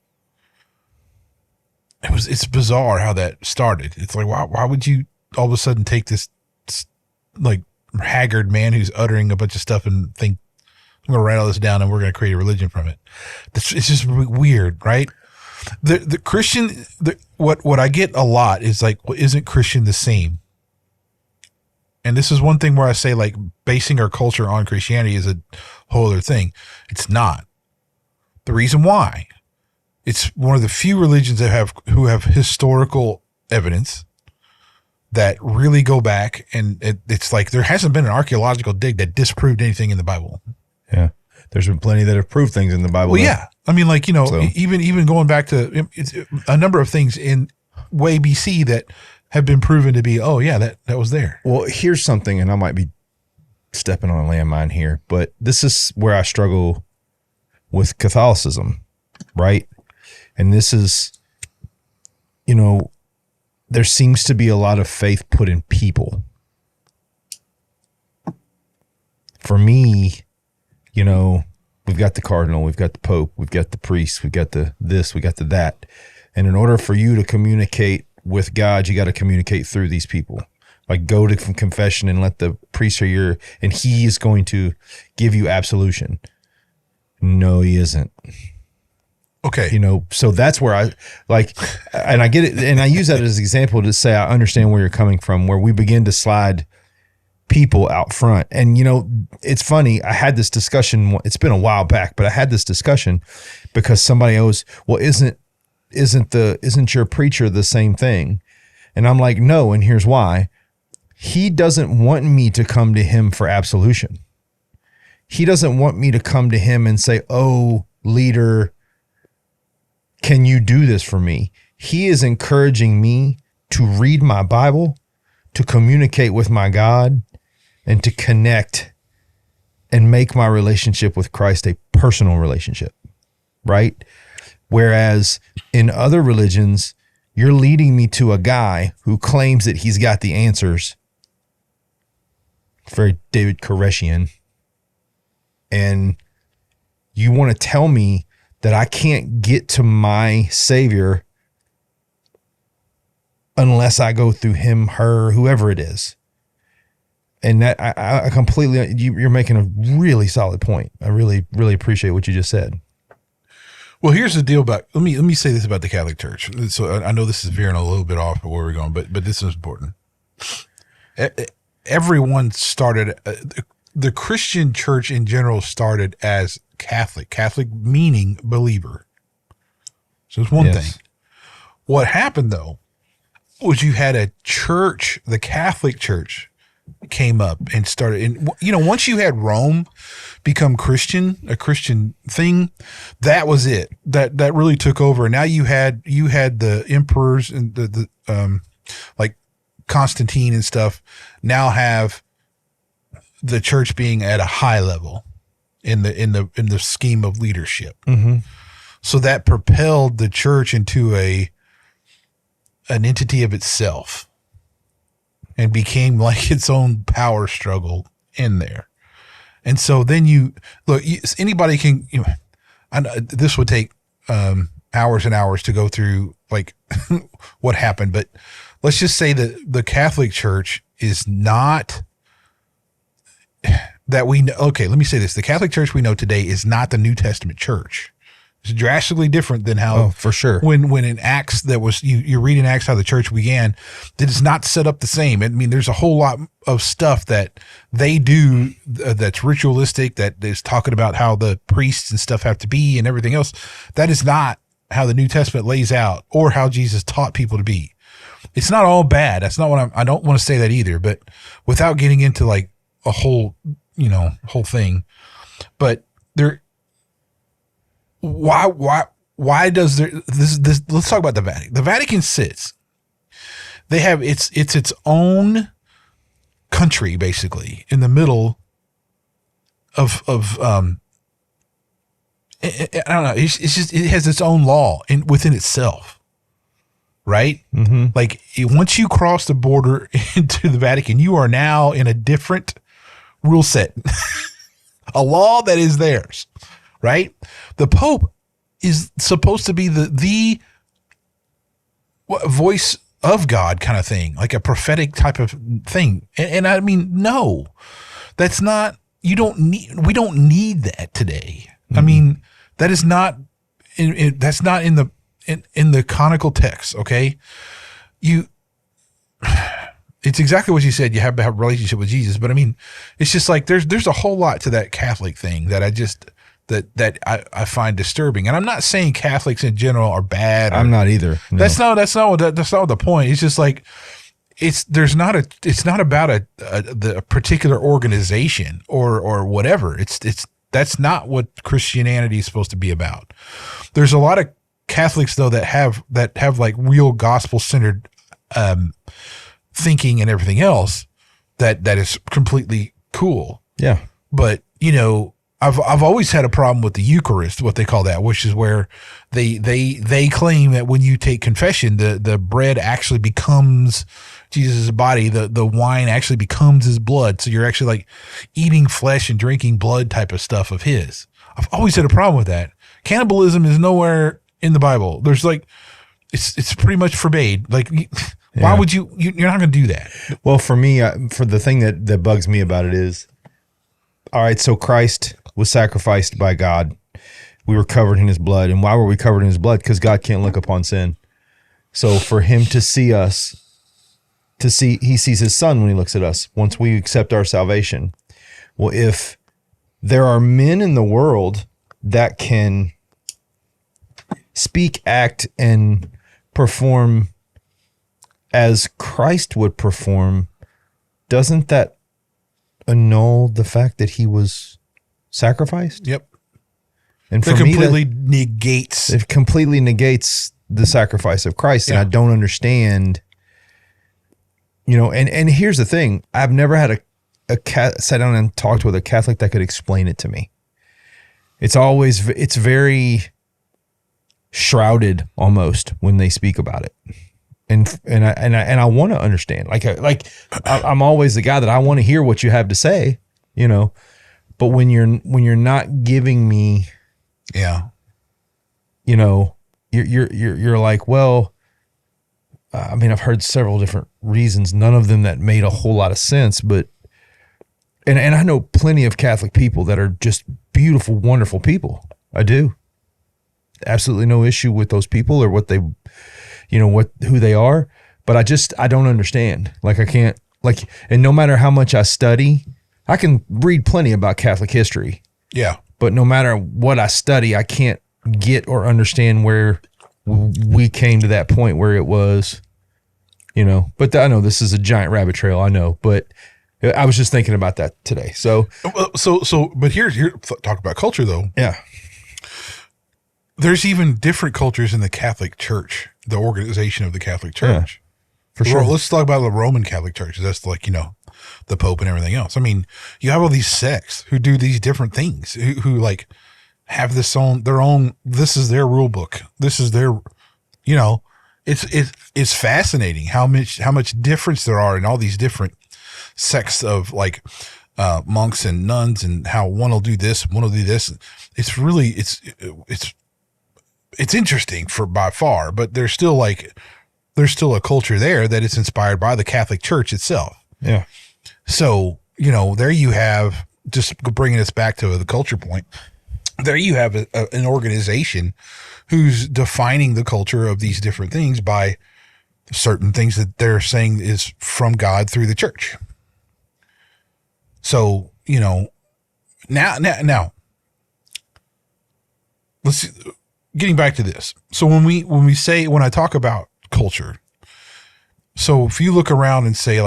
It's bizarre how that started. It's like, why would you all of a sudden take this like haggard man who's uttering a bunch of stuff and think, I'm going to write all this down and we're going to create a religion from it? It's just weird, right? The Christian, what I get a lot is like, well, isn't Christian the same? And this is one thing where I say like basing our culture on Christianity is a whole other thing. It's not. The reason why, it's one of the few religions who have historical evidence that really go back, and it's like there hasn't been an archaeological dig that disproved anything in the Bible. Yeah. There's been plenty that have proved things in the Bible. Well, yeah. I mean, like, you know, even going back to a number of things in way BC that have been proven to be, oh yeah, that was there. Well, here's something, and I might be stepping on a landmine here, but this is where I struggle with Catholicism, right? And this is, you know, there seems to be a lot of faith put in people. For me, you know, we've got the cardinal, we've got the pope, we've got the priest, we've got the this, we got the that. And in order for you to communicate with God, you got to communicate through these people. Like go to confession and let the priest hear and he is going to give you absolution. No, he isn't. Okay. You know, so that's where I like, and I get it. And I use that as an example to say, I understand where you're coming from, where we begin to slide people out front. And, you know, it's funny. I had this discussion. It's been a while back, but I had this discussion because somebody else, well, isn't your preacher the same thing? And I'm like, no. And here's why. He doesn't want me to come to him for absolution. He doesn't want me to come to him and say, oh, leader, can you do this for me? He is encouraging me to read my Bible, to communicate with my God, and to connect and make my relationship with Christ a personal relationship, right? Whereas in other religions, you're leading me to a guy who claims that he's got the answers. Very David Koreshian. And you want to tell me that I can't get to my Savior unless I go through him, her, whoever it is. And that I completely, you're making a really solid point. I really, really appreciate what you just said. Well, here's the deal about, let me say this about the Catholic Church. So I know this is veering a little bit off of where we're going, but this is important. Everyone started, the Christian church in general started as Catholic meaning believer. So it's one thing. What happened though, was you had a church, the Catholic Church came up and started, and once you had Rome become a Christian thing, that was it. That really took over. Now you had the emperors and the like Constantine and stuff now have the church being at a high level in the scheme of leadership. Mm-hmm. So that propelled the church into an entity of itself and became like its own power struggle in there. And so then anybody can, I know this would take hours and hours to go through like what happened, but let's just say that the Catholic Church is not that we know. Okay, let me say this. The Catholic Church we know today is not the New Testament church. It's drastically different than how, for sure. When in Acts that was, you read in Acts how the church began, that is not set up the same. I mean, there's a whole lot of stuff that they do that's ritualistic, that is talking about how the priests and stuff have to be and everything else. That is not how the New Testament lays out or how Jesus taught people to be. It's not all bad. That's not what I don't want to say that either, but without getting into like a whole thing, but there, why does there this let's talk about the Vatican. The Vatican sits, they have its own country basically in the middle of I don't know, it's just, it has its own law within itself, right? Mm-hmm. Like once you cross the border into the Vatican, you are now in a different rule set, a law that is theirs. Right? The Pope is supposed to be the voice of God kind of thing, like a prophetic type of thing. And I mean, no, that's not, we don't need that today. Mm-hmm. I mean, that is not, that's not in the canonical text. Okay. It's exactly what you said. You have to have a relationship with Jesus, but I mean, it's just like, there's a whole lot to that Catholic thing that I find disturbing. And I'm not saying Catholics in general are bad. I'm not either. No. That's not the point. It's just like, it's not about a particular organization or whatever. That's not what Christianity is supposed to be about. There's a lot of Catholics though that have like real gospel centered, thinking and everything else that is completely cool. Yeah. But I've always had a problem with the Eucharist, what they call that, which is where they claim that when you take confession, the bread actually becomes Jesus' body, the wine actually becomes his blood. So you're actually like eating flesh and drinking blood type of stuff of his. I've always had a problem with that. Cannibalism is nowhere in the Bible. There's like, it's pretty much forbade. Like, why would you're not going to do that? Well, for me, for the thing that bugs me about it is, all right, so Christ was sacrificed by God. We were covered in his blood. And why were we covered in his blood? Because God can't look upon sin. So for him to see us, he sees his son when he looks at us, once we accept our salvation. Well, if there are men in the world that can speak, act, and perform as Christ would perform, doesn't that annul the fact that he was sacrificed? Yep. And That completely negates. It completely negates the sacrifice of Christ. And I don't understand, and here's the thing. I've never had sat down and talked with a Catholic that could explain it to me. It's very shrouded almost when they speak about it. And I want to understand, I'm always the guy that I want to hear what you have to say, but when you're not giving me, you're like, well, I mean, I've heard several different reasons, none of them that made a whole lot of sense, but, and I know plenty of Catholic people that are just beautiful, wonderful people. I do. Absolutely no issue with those people or what they, who they are, but I don't understand. Like I can't, and no matter how much I study, I can read plenty about Catholic history. Yeah. But no matter what I study, I can't get or understand where we came to that point where it was, but I know this is a giant rabbit trail. I know, but I was just thinking about that today. So, but here, talk about culture though. Yeah. There's even different cultures in the Catholic Church, the organization of the Catholic Church. For sure. Well, let's talk about the Roman Catholic Church. That's the Pope and everything else. I mean, you have all these sects who do these different things, who have their own, this is their rule book. This is their, it's fascinating how much difference there are in all these different sects of monks and nuns, and how one will do this, one will do this. It's really, it's interesting by far, but there's still a culture there that is inspired by the Catholic Church itself. Yeah. So, there you have, just bringing us back to the culture point, there you have an organization who's defining the culture of these different things by certain things that they're saying is from God through the church. So, now let's see, getting back to this. So when I talk about culture, so if you look around and say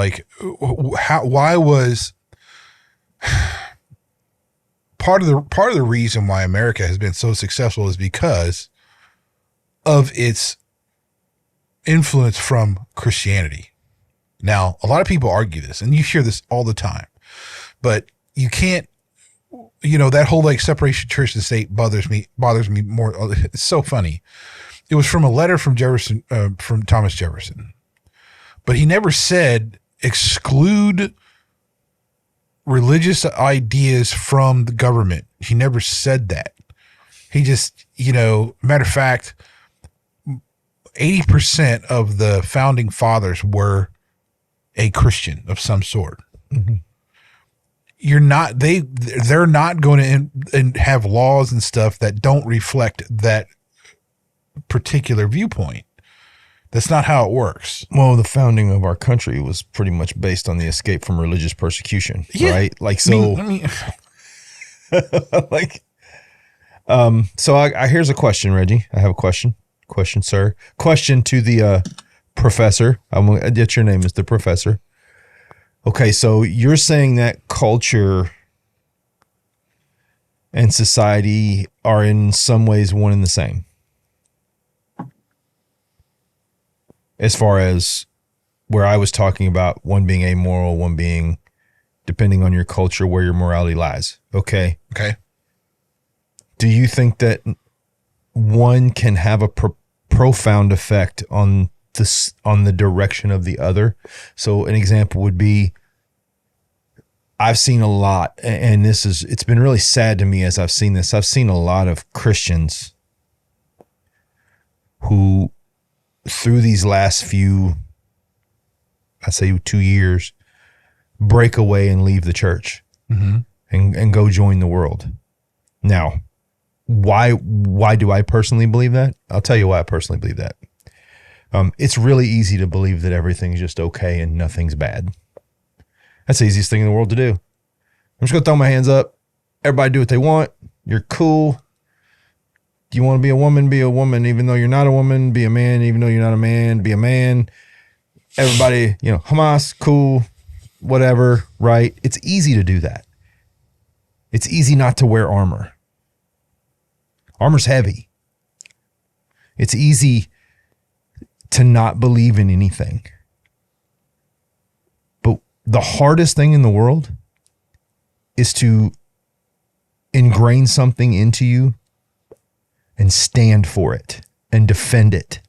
why was part of the reason why America has been so successful is because of its influence from Christianity. Now, a lot of people argue this, and you hear this all the time, but you can't, that whole separation of church and state bothers me more. It's so funny. It was from a letter from Thomas Jefferson, but he never said exclude religious ideas from the government. He never said that. He just, matter of fact, 80% of the founding fathers were a Christian of some sort. Mm-hmm. They're not going to and have laws and stuff that don't reflect that particular viewpoint. That's not how it works. Well, the founding of our country was pretty much based on the escape from religious persecution, right? So here's a question, Reggie. I have a question. Question, sir. Question to the professor. That's your name is the professor. Okay, so you're saying that culture and society are in some ways one and the same, as far as where I was talking about one being amoral, one being, depending on your culture, where your morality lies. Okay. Do you think that one can have a profound effect on the direction of the other? So an example would be, I've seen a lot, and it's been really sad to me as I've seen this. I've seen a lot of Christians who, through these last few, I say 2 years, break away and leave the church, mm-hmm. and go join the world. Now, why do I personally believe that? I'll tell you why I personally believe that. It's really easy to believe that everything's just okay and nothing's bad. That's the easiest thing in the world to do. I'm just going to throw my hands up. Everybody do what they want. You're cool. Do you want to be a woman? Be a woman, even though you're not a woman. Be a man, even though you're not a man. Be a man. Everybody, Hamas, cool, whatever, right? It's easy to do that. It's easy not to wear armor. Armor's heavy. It's easy to not believe in anything. But the hardest thing in the world is to ingrain something into you and stand for it and defend it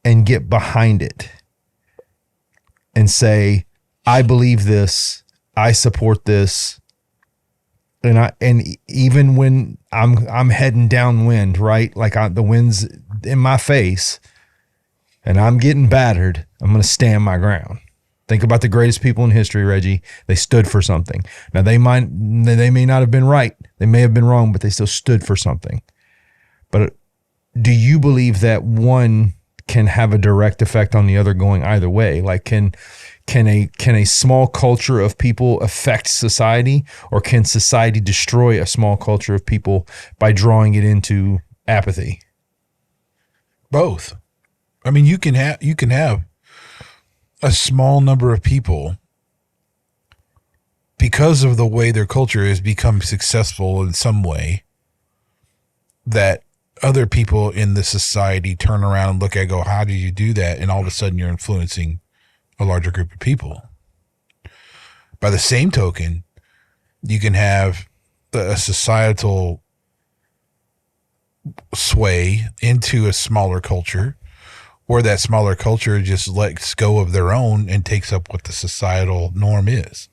and get behind it and say, I believe this, I support this. And even when I'm heading downwind, right? Like the wind's in my face and I'm getting battered, I'm going to stand my ground. Think about the greatest people in history, Reggie. They stood for something. Now they may not have been right. They may have been wrong, but they still stood for something. But do you believe that one can have a direct effect on the other going either way? Like can a small culture of people affect society, or can society destroy a small culture of people by drawing it into apathy? Both. I mean, you can have a small number of people, because of the way their culture has become successful in some way, that other people in the society turn around and look at, go, how did you do that? And all of a sudden you're influencing a larger group of people. By the same token, you can have a societal sway into a smaller culture, where that smaller culture just lets go of their own and takes up what the societal norm is.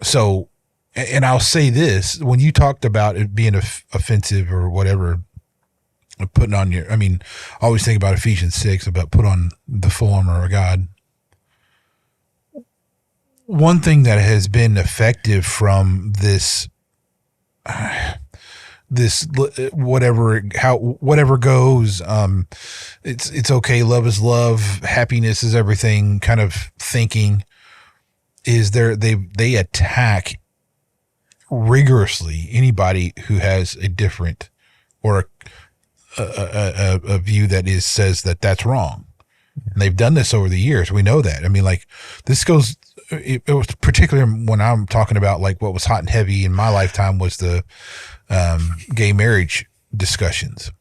So, and I'll say this, when you talked about it being offensive or whatever, putting on I always think about Ephesians 6 about put on the full armor of God. One thing that has been effective from this whatever goes, it's okay, love is love, happiness is everything kind of thinking, is they attack rigorously anybody who has a different or a view that says that that's wrong. And they've done this over the years. We know that. I mean, like, this goes, it was particularly when I'm talking about like what was hot and heavy in my lifetime was the gay marriage discussions.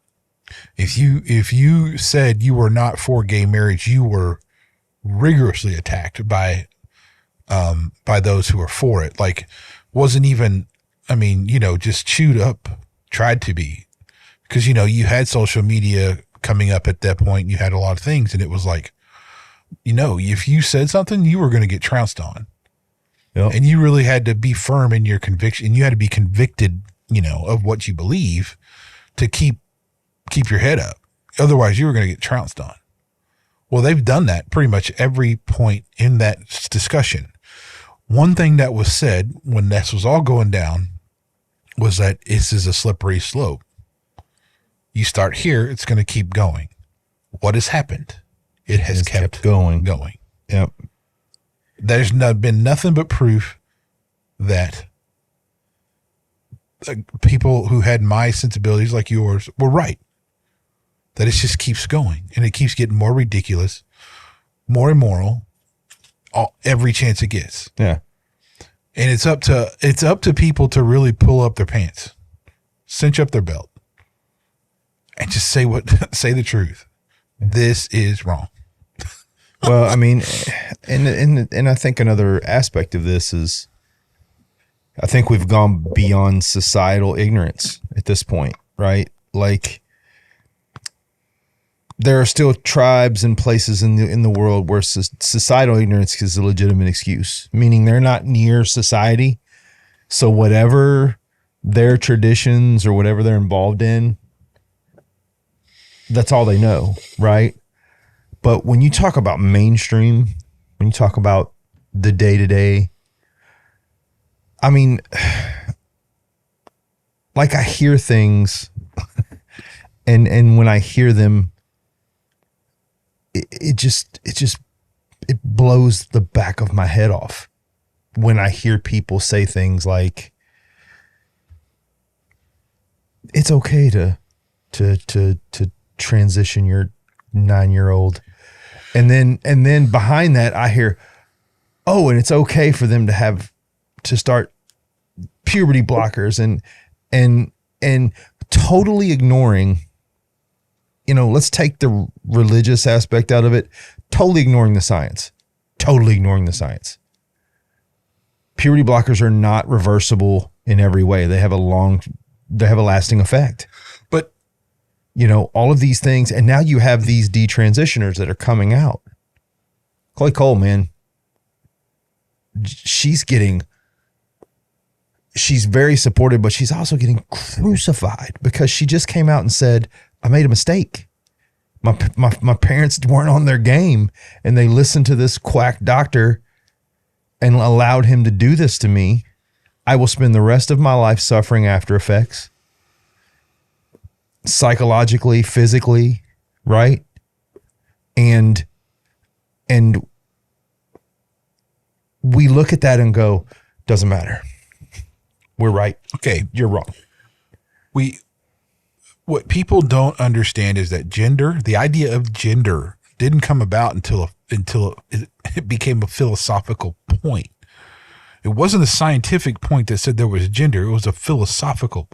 If you said you were not for gay marriage, you were rigorously attacked by those who were for it. Like, wasn't even, just chewed up, tried to be. Because, you had social media coming up at that point. You had a lot of things, and it was like, if you said something, you were going to get trounced on. Yep. And you really had to be firm in your conviction. You had to be convicted, of what you believe to keep your head up. Otherwise, you were going to get trounced on. Well, they've done that pretty much every point in that discussion. One thing that was said when this was all going down was that this is a slippery slope. You start here, it's going to keep going. What has happened? It has kept going. Yep. There's been nothing but proof that people who had my sensibilities like yours were right. That it just keeps going, and it keeps getting more ridiculous, more immoral, every chance it gets. Yeah. And it's up to people to really pull up their pants, cinch up their belt, and just say the truth. This is wrong. Well, and I think another aspect of this is, I think we've gone beyond societal ignorance at this point, right? Like, there are still tribes and places in the world where societal ignorance is a legitimate excuse, meaning they're not near society. So whatever their traditions or whatever they're involved in, that's all they know, right? But when you talk about mainstream, when you talk about the day-to-day, like, I hear things and when I hear them, it blows the back of my head off when I hear people say things like, it's okay to transition your 9-year-old. And then behind that, I hear, and it's okay for them to start puberty blockers. And and totally ignoring, let's take the religious aspect out of it, totally ignoring the science. Puberty blockers are not reversible in every way. They have a lasting effect. But all of these things, and now you have these detransitioners that are coming out. Chloe Cole, man, she's very supported, but she's also getting crucified because she just came out and said, I made a mistake. My parents weren't on their game, and they listened to this quack doctor and allowed him to do this to me. I will spend the rest of my life suffering after effects, psychologically, physically, right? And we look at that and go, doesn't matter. We're right. Okay, you're wrong. What people don't understand is that the idea of gender didn't come about until it became a philosophical point. It wasn't a scientific point that said there was gender. It was a philosophical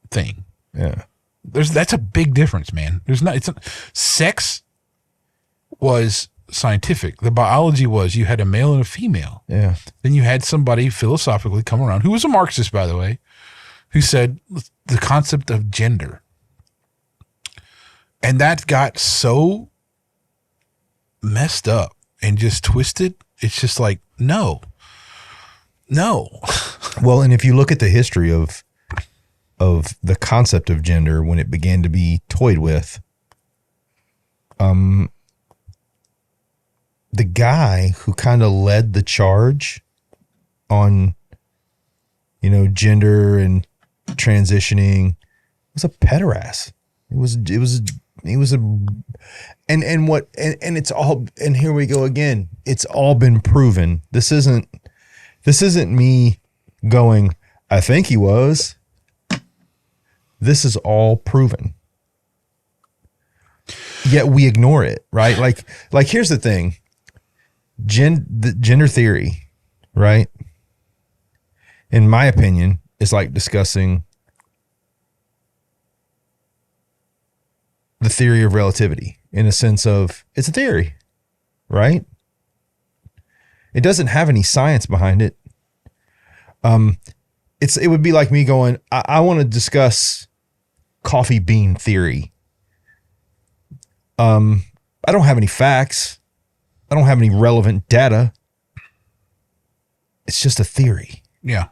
thing. Yeah. That's a big difference, man. Sex was scientific. The biology was you had a male and a female. Yeah. Then you had somebody philosophically come around, who was a Marxist, by the way, who said the concept of gender. And that got so messed up and just twisted. It's just like, no. Well, and if you look at the history of the concept of gender when it began to be toyed with, the guy who kind of led the charge on, gender and transitioning was a pederast. And here we go again. It's all been proven. This isn't me going, I think he was. This is all proven. Yet we ignore it, right? Like here's the thing. The gender theory, right? In my opinion, is like discussing the theory of relativity in a sense of it's a theory, right? It doesn't have any science behind it. It would be like me going, I want to discuss coffee bean theory. I don't have any facts. I don't have any relevant data. It's just a theory. Yeah.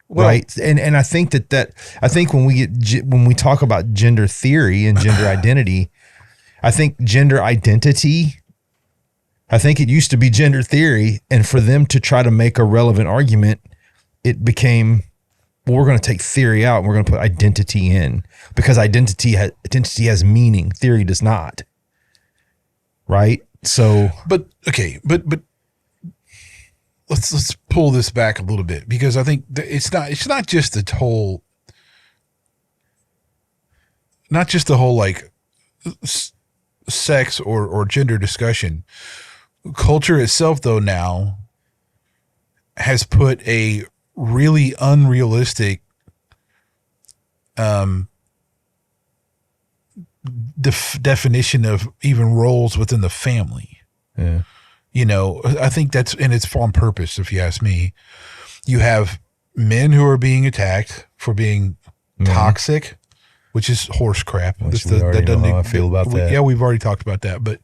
Well, right. And I think I think when we talk about gender theory and gender identity, I think gender identity, I think it used to be gender theory. And for them to try to make a relevant argument, it became, well, we're going to take theory out and we're going to put identity in because identity has meaning. Theory does not. Right. So, but let's pull this back a little bit because I think it's not just the whole like sex or gender discussion. Culture itself, though, now has put a really unrealistic definition of even roles within the family. Yeah. I think it's on purpose, if you ask me. You have men who are being attacked for being toxic, which is horse crap. That doesn't know how I feel about that. Yeah, we've already talked about that. But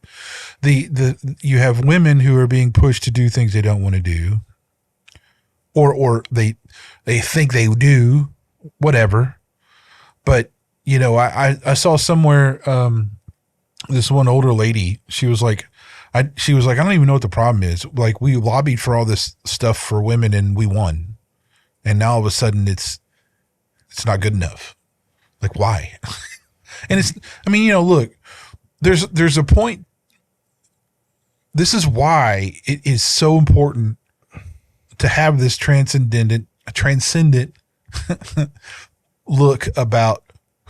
you have women who are being pushed to do things they don't want to do, or they think they do, whatever. But I saw somewhere this one older lady. She was like, I don't even know what the problem is. Like, we lobbied for all this stuff for women and we won. And now all of a sudden it's not good enough. Like, why? And look, there's a point. This is why it is so important to have this transcendent look about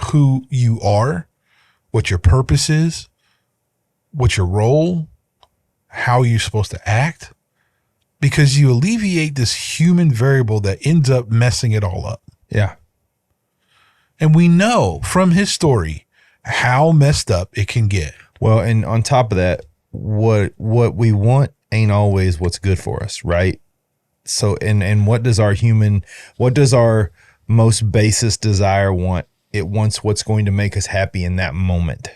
who you are, what your purpose is, what your role, how you're supposed to act, because you alleviate this human variable that ends up messing it all up. Yeah. And we know from his story how messed up it can get. Well, and on top of that, what we want ain't always what's good for us, right? So, and what does our most basest desire want? It wants what's going to make us happy in that moment.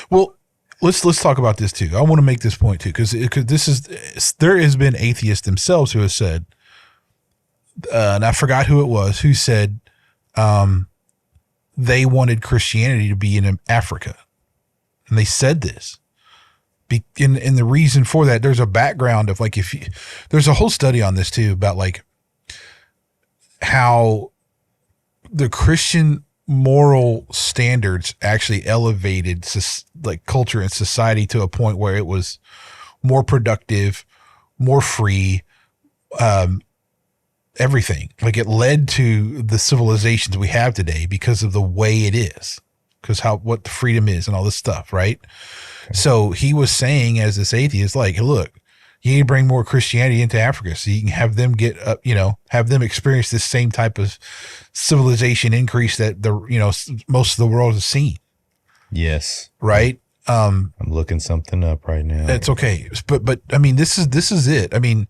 Well, let's talk about this too. I want to make this point too, because there has been atheists themselves who have said, and I forgot who it was, who said they wanted Christianity to be in Africa, and they said this. And the reason for that, there's a background of like, there's a whole study on this too about like how the Christian moral standards actually elevated like culture and society to a point where it was more productive, more free, everything. Like it led to the civilizations we have today because of the way it is, because what the freedom is and all this stuff, right? So he was saying, as this atheist, like, look, you need to bring more Christianity into Africa so you can have them get up, have them experience this same type of civilization increase that most of the world has seen. Yes. Right. I'm looking something up right now. That's okay. But I mean, this is it. I mean,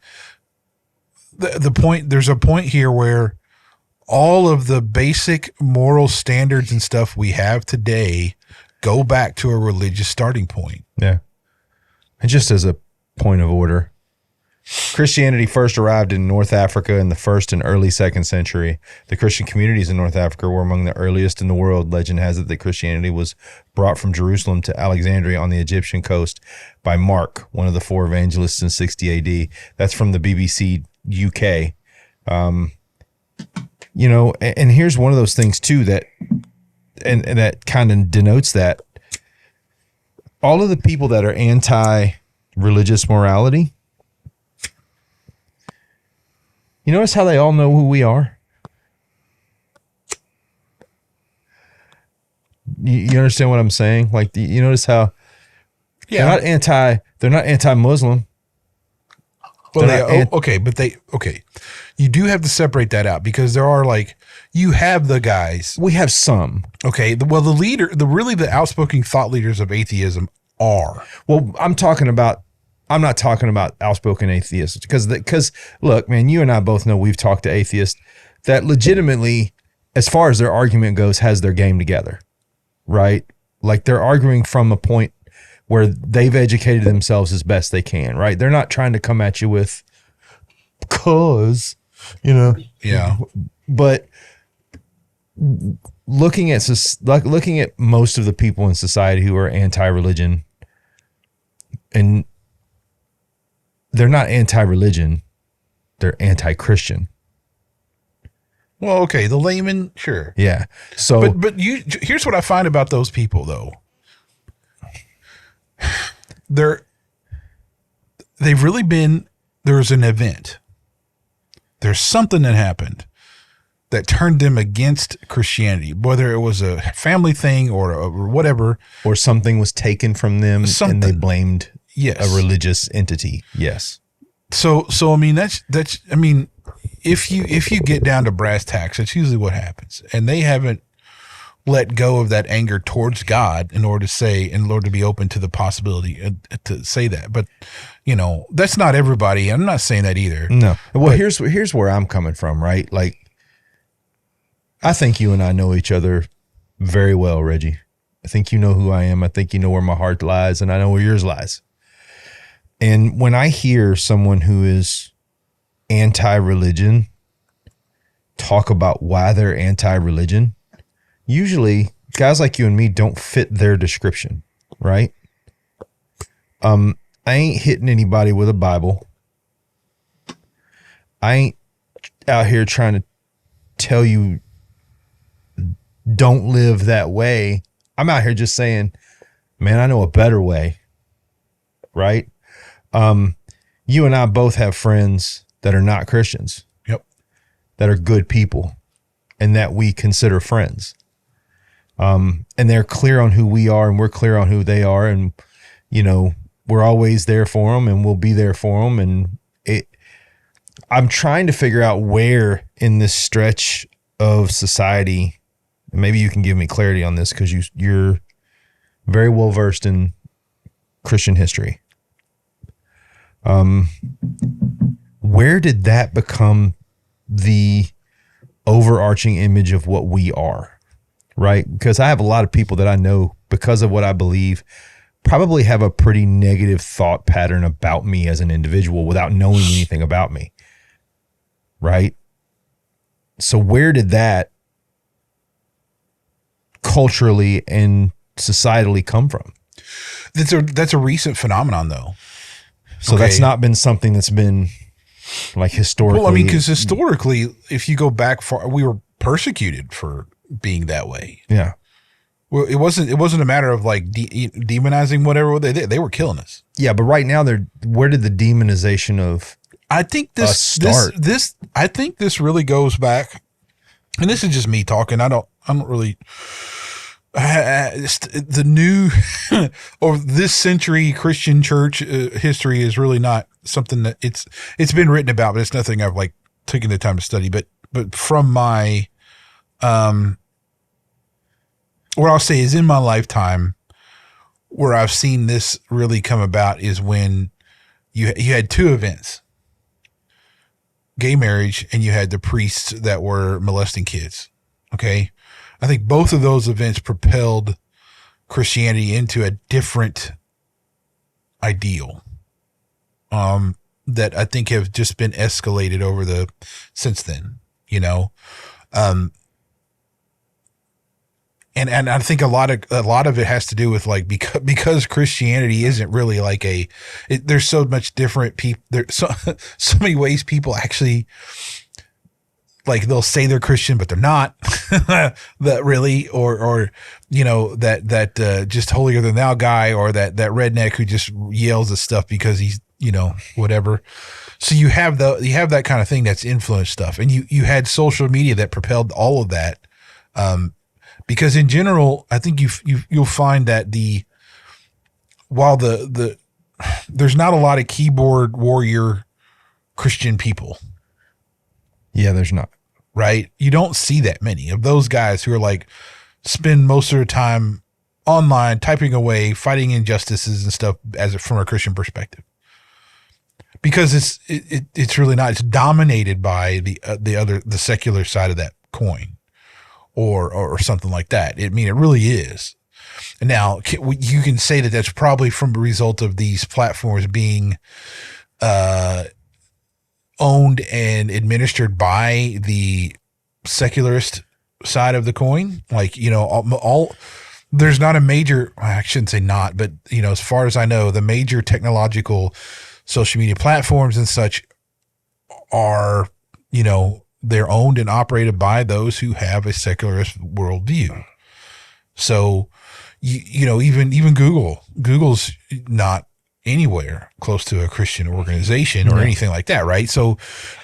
the point, there's a point here where all of the basic moral standards and stuff we have today go back to a religious starting point. Yeah. And just as a point of order, Christianity first arrived in North Africa in the 1st and early 2nd century. The Christian communities in North Africa were among the earliest in the world. Legend has it that Christianity was brought from Jerusalem to Alexandria on the Egyptian coast by Mark, one of the 4 evangelists in 60 AD. That's from the BBC UK. And here's one of those things too that and that kind of denotes that all of the people that are anti-religious morality, you notice how they all know who we are? You understand what I'm saying? Like, you notice how they're not anti-Muslim. Well, okay. You do have to separate that out because there are you have the guys. We have some. Okay. The outspoken thought leaders of atheism are. Well, I'm not talking about outspoken atheists because look, man, you and I both know we've talked to atheists that legitimately, as far as their argument goes, has their game together, right? Like they're arguing from a point where they've educated themselves as best they can, right? They're not trying to come at you with Yeah. But looking at most of the people in society who are anti-religion, and they're not anti-religion, they're anti-Christian. Well, okay, the layman, sure. Yeah. So, but here's what I find about those people, though. They've really been. There's an event. There's something that happened that turned them against Christianity, whether it was a family thing or whatever, or something was taken from them and they blamed a religious entity. Yes. So I mean that's I mean if you get down to brass tacks, that's usually what happens, and they haven't let go of that anger towards God in order to be open to the possibility to say that. But that's not everybody. I'm not saying that either. No. Well, here's where I'm coming from, right? Like, I think you and I know each other very well, Reggie. I think you know who I am. I think you know where my heart lies, and I know where yours lies. And when I hear someone who is anti-religion talk about why they're anti-religion, usually guys like you and me don't fit their description, right? I ain't hitting anybody with a Bible. I ain't out here trying to tell you don't live that way. I'm out here just saying, man, I know a better way, right? You and I both have friends that are not Christians. Yep. That are good people and that we consider friends. And they're clear on who we are and we're clear on who they are. And, we're always there for them and we'll be there for them. And I'm trying to figure out where in this stretch of society, and maybe you can give me clarity on this because you're very well versed in Christian history. Where did that become the overarching image of what we are, right? Because I have a lot of people that I know, because of what I believe, probably have a pretty negative thought pattern about me as an individual without knowing anything about me, right? So where did that culturally and societally come from? That's a recent phenomenon, though. So that's not been something that's been like historically. Well, I mean, because historically, if you go back far, we were persecuted for being that way. Yeah. Well, it wasn't a matter of like demonizing whatever they did. They were killing us. Yeah, but right now, where did the demonization of I think this I think this really goes back, and this is just me talking. I don't really. The new or this century Christian church history is really not something that it's been written about, but it's nothing I've like taken the time to study. But from my what I'll say is in my lifetime, where I've seen this really come about is when you had two events: gay marriage, and you had the priests that were molesting kids. Okay. I think both of those events propelled Christianity into a different ideal that I think have just been escalated since then, you know. And I think a lot of it has to do with like because Christianity isn't really like there's so much different people. There's so many ways people actually. Like they'll say they're Christian, but they're not that really, or, you know, that just holier than thou guy, or that redneck who just yells at stuff because he's, you know, whatever. So you have that kind of thing that's influenced stuff. And you had social media that propelled all of that. Because in general, I think you'll find that while there's not a lot of keyboard warrior Christian people. Yeah, there's not. Right? You don't see that many of those guys who are like spend most of their time online typing away, fighting injustices and stuff from a Christian perspective. Because it's really not. It's dominated by the secular side of that coin, or something like that. I mean, it really is. And now you can say that that's probably from a result of these platforms being owned and administered by the secularist side of the coin. Like, you know, there's not a major, I shouldn't say not, but, you know, as far as I know, the major technological social media platforms and such are, you know, they're owned and operated by those who have a secularist worldview. So, you know, even Google's not anywhere close to a Christian organization or anything like that, right? So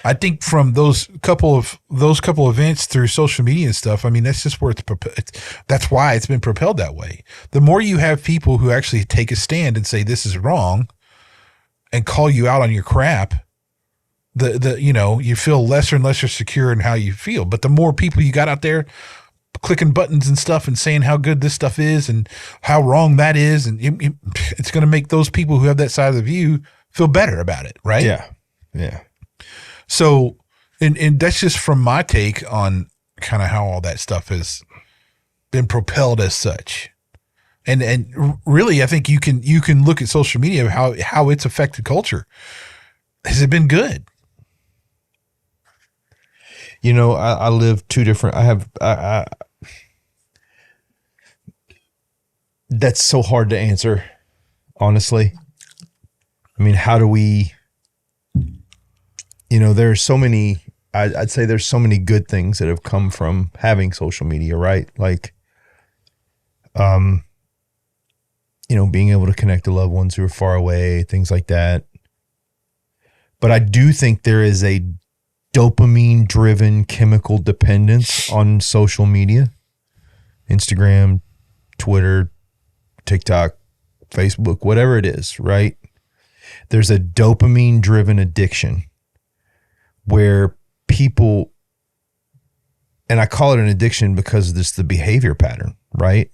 I think from those couple events through social media and stuff, I mean, that's just where that's why it's been propelled that way. The more you have people who actually take a stand and say this is wrong and call you out on your crap, you know, you feel lesser and lesser secure in how you feel. But the more people you got out there clicking buttons and stuff and saying how good this stuff is and how wrong that is, and it's going to make those people who have that side of the view feel better about it, right? Yeah. So, and that's just from my take on kind of how all that stuff has been propelled as such. And really, I think you can look at social media, how it's affected culture. Has it been good? You know, I live two different. That's so hard to answer, honestly. I mean, how do we? You know, there's so many. I'd say there's so many good things that have come from having social media, right? Like, you know, being able to connect to loved ones who are far away, things like that. But I do think there is a dopamine-driven chemical dependence on social media, Instagram, Twitter, TikTok, Facebook, whatever it is, right? There's a dopamine-driven addiction where people And I call it an addiction because it's the behavior pattern, right?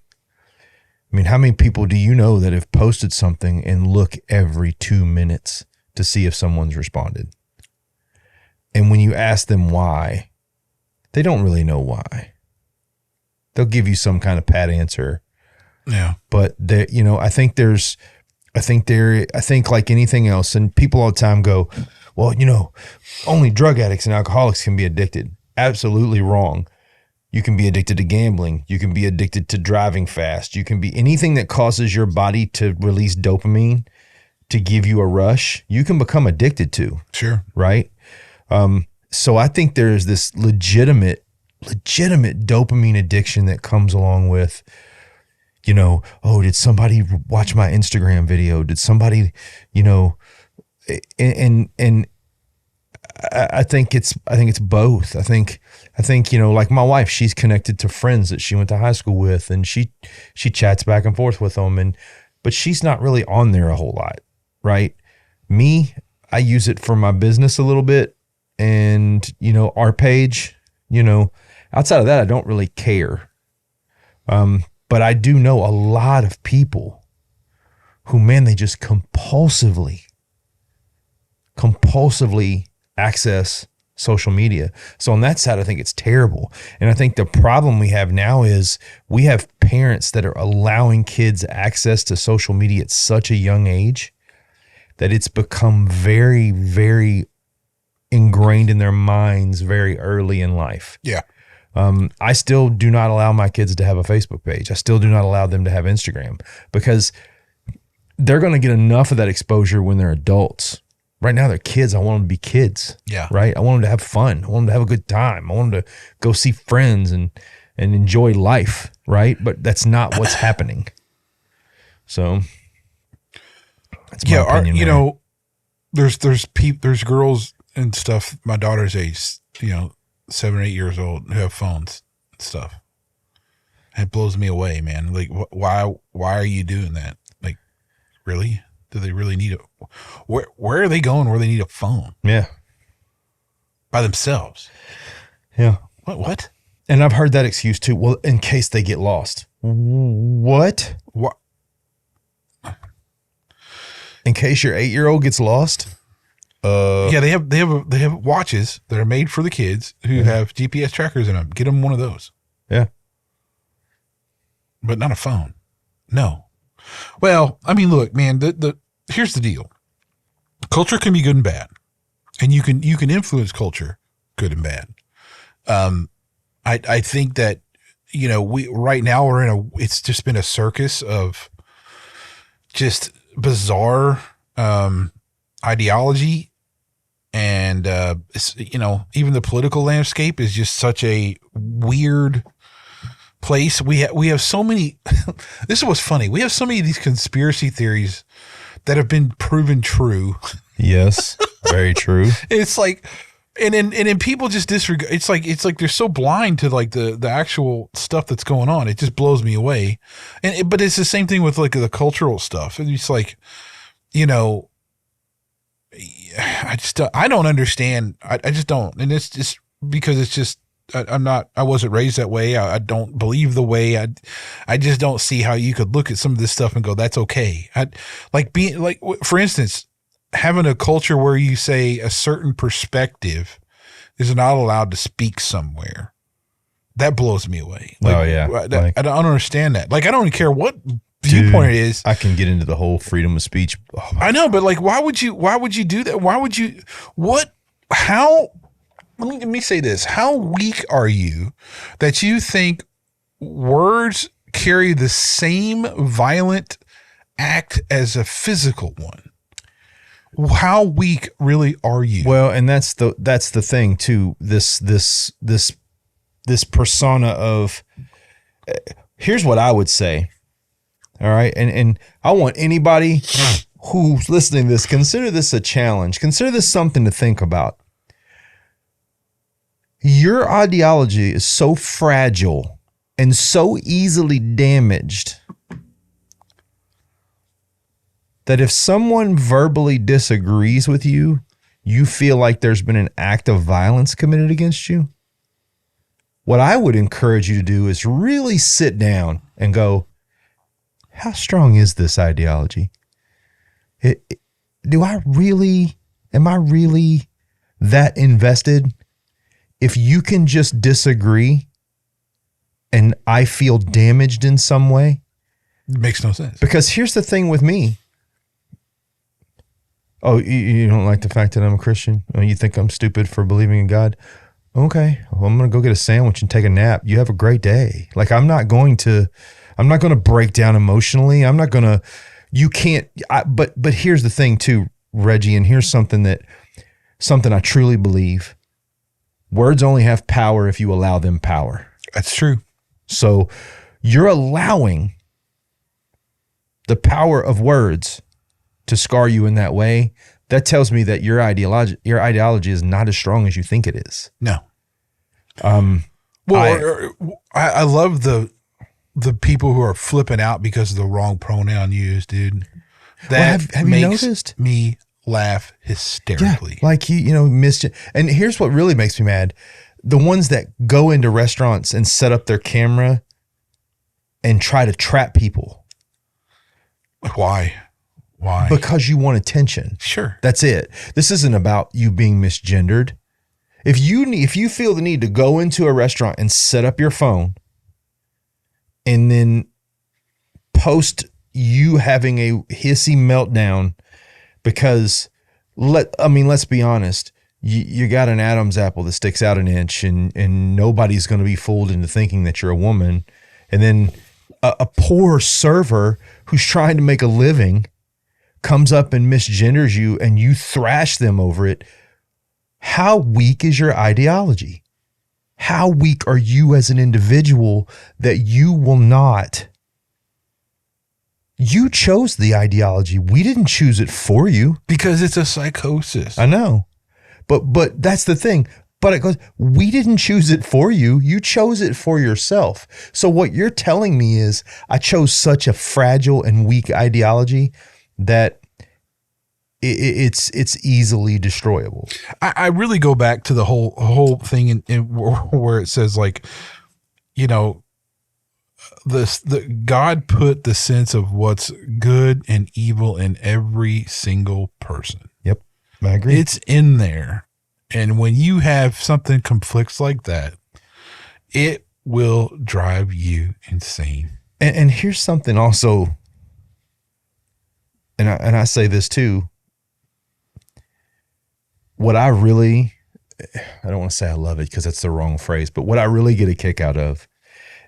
I mean, how many people do you know that have posted something and look every 2 minutes to see if someone's responded? And when you ask them why, they don't really know why. They'll give you some kind of pat answer. Yeah. But there, you know, I think like anything else, and people all the time go, well, you know, only drug addicts and alcoholics can be addicted. Absolutely wrong. You can be addicted to gambling. You can be addicted to driving fast. You can be anything that causes your body to release dopamine to give you a rush. You can become addicted to. Sure. Right. So I think there's this legitimate dopamine addiction that comes along with, you know, oh, did somebody watch my Instagram video? Did somebody, you know, and I think it's both. I think, you know, like my wife, she's connected to friends that she went to high school with, and she chats back and forth with them, but she's not really on there a whole lot. Right. Me, I use it for my business a little bit, and, you know, our page, you know, outside of that, I don't really care. But I do know a lot of people who, man, they just compulsively access social media. So on that side, I think it's terrible. And I think the problem we have now is we have parents that are allowing kids access to social media at such a young age that it's become very, very ingrained in their minds very early in life. Yeah. I still do not allow my kids to have a Facebook page. I still do not allow them to have Instagram because they're going to get enough of that exposure when they're adults. Right now, they're kids. I want them to be kids. Yeah. Right. I want them to have fun. I want them to have a good time. I want them to go see friends and enjoy life. Right. But that's not what's happening. So that's my opinion. You know, there's girls and stuff. My daughter's age, you know, 7 or 8 years old, who have phones and stuff. It blows me away, man. Like, why are you doing that? Like, really? Do they really need it? Where are they going where they need a phone? Yeah. By themselves? Yeah. What? And I've heard that excuse too. Well, in case they get lost. What? What? In case your 8-year-old gets lost? Yeah, they have watches that are made for the kids who have GPS trackers in them. Get them one of those. Yeah. But not a phone. No. Well, I mean, look, man, here's the deal. Culture can be good and bad. And you can influence culture, good and bad. I think that, you know, right now it's just been a circus of just bizarre ideology. And, you know, even the political landscape is just such a weird place. We have so many, this is what's funny. We have so many of these conspiracy theories that have been proven true. Yes, very true. It's like, and then people just disregard. It's like they're so blind to like the actual stuff that's going on. It just blows me away. But it's the same thing with like the cultural stuff. And it's like, you know, I don't understand. I just don't. And it's just because it's just, I wasn't raised that way. I don't believe the way. I just don't see how you could look at some of this stuff and go, that's okay. For instance, having a culture where you say a certain perspective is not allowed to speak somewhere. That blows me away. Like, oh yeah. I don't understand that. Like, I don't even care what viewpoint it is. I can get into the whole freedom of speech. Oh, I know, but like, why would you do that? Let me say this. How weak are you that you think words carry the same violent act as a physical one? How weak really are you? Well, and that's the thing too. This persona of, here's what I would say. All right. And I want anybody who's listening to this, consider this a challenge. Consider this something to think about. Your ideology is so fragile and so easily damaged that if someone verbally disagrees with you, you feel like there's been an act of violence committed against you. What I would encourage you to do is really sit down and go, how strong is this ideology? Am I really that invested? If you can just disagree and I feel damaged in some way. It makes no sense. Because here's the thing with me. Oh, you don't like the fact that I'm a Christian? Oh, you think I'm stupid for believing in God? Okay, well, I'm going to go get a sandwich and take a nap. You have a great day. Like, I'm not going to break down emotionally. But here's the thing too, Reggie, and here's something I truly believe. Words only have power if you allow them power. That's true. So you're allowing the power of words to scar you in that way. That tells me that your ideology is not as strong as you think it is. No. I love the people who are flipping out because of the wrong pronoun used, dude. That have you makes noticed? Me laugh hysterically. Yeah, like and here's what really makes me mad. The ones that go into restaurants and set up their camera and try to trap people. Why? Because you want attention. Sure. That's it. This isn't about you being misgendered. If you feel the need to go into a restaurant and set up your phone and then post you having a hissy meltdown because let's be honest, you got an Adam's apple that sticks out an inch and nobody's going to be fooled into thinking that you're a woman. And then a poor server who's trying to make a living comes up and misgenders you and you thrash them over it. How weak is your ideology? How weak are you as an individual that you will not? You chose the ideology. We didn't choose it for you. Because it's a psychosis. I know. But that's the thing. But it goes, we didn't choose it for you. You chose it for yourself. So what you're telling me is I chose such a fragile and weak ideology that it's easily destroyable. I really go back to the whole thing in where it says, like, you know, the God put the sense of what's good and evil in every single person. Yep, I agree. It's in there. And when you have something conflicts like that, it will drive you insane. And here's something also, and I say this too. What I don't want to say I love it because that's the wrong phrase, but what I really get a kick out of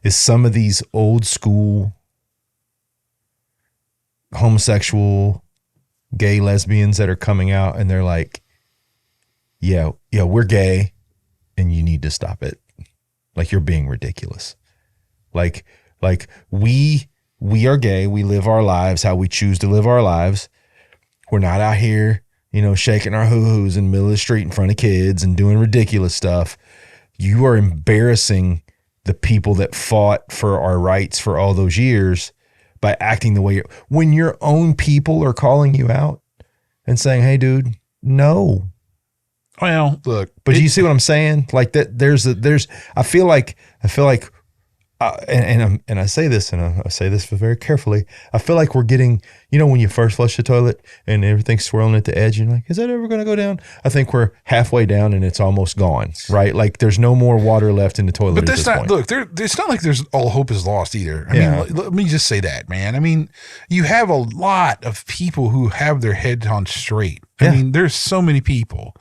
is some of these old school homosexual, gay lesbians that are coming out and they're like, yeah, we're gay and you need to stop it. Like, you're being ridiculous. Like we are gay. We live our lives how we choose to live our lives. We're not out here, shaking our hoo-hoos in the middle of the street in front of kids and doing ridiculous stuff. You are embarrassing the people that fought for our rights for all those years by acting the way when your own people are calling you out and saying, hey, dude, no. Well, look, but do you see what I'm saying? Like that, I feel like, and I say this, and I say this very carefully. I feel like we're getting, when you first flush the toilet and everything's swirling at the edge, you're like, is that ever going to go down? I think we're halfway down and it's almost gone, right? Like, there's no more water left in the toilet. But that's not, look, it's not like there's all hope is lost either. I mean, let me just say that, man. I mean, you have a lot of people who have their head on straight. I mean, there's so many people.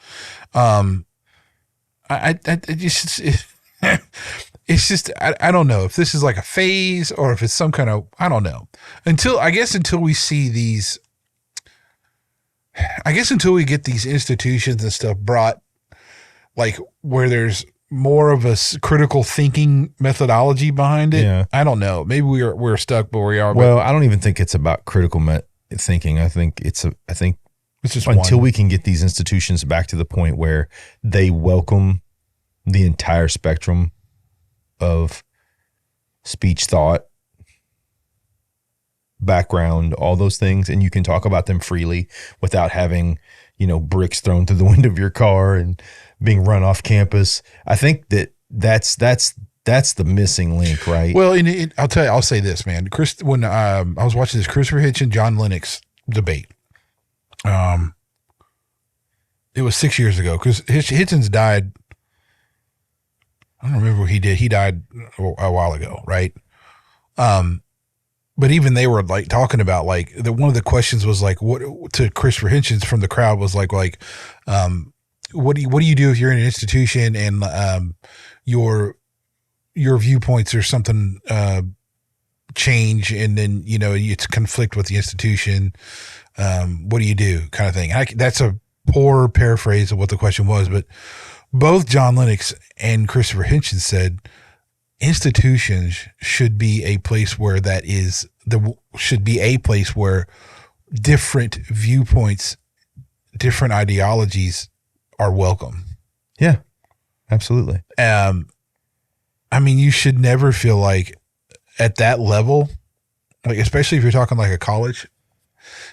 It's just, I don't know if this is like a phase or if it's some kind of, I don't know. Until we see these, until we get these institutions and stuff brought, like, where there's more of a critical thinking methodology behind it. Yeah. I don't know. Maybe we're stuck where we are. Well, I don't even think it's about critical thinking. I think it's just until we can get these institutions back to the point where they welcome the entire spectrum of speech, thought, background, all those things, and you can talk about them freely without having, bricks thrown through the window of your car and being run off campus. I think that's That's the missing link, right? Well, I'll tell you, I'll say this, man. When I was watching this Christopher Hitchens and John Lennox debate, it was 6 years ago because Hitchens died. I don't remember what he did. He died a while ago, right? But even they were like talking about like one of the questions was like, what to Christopher Hitchens from the crowd was like, what do you do if you're in an institution and your viewpoints or something change and then it's conflict with the institution? What do you do, kind of thing? That's a poor paraphrase of what the question was, but both John Lennox and Christopher Hitchens said institutions should be a place where should be a place where different viewpoints, different ideologies are welcome. Yeah, absolutely. I mean, you should never feel like at that level, like especially if you're talking like a college,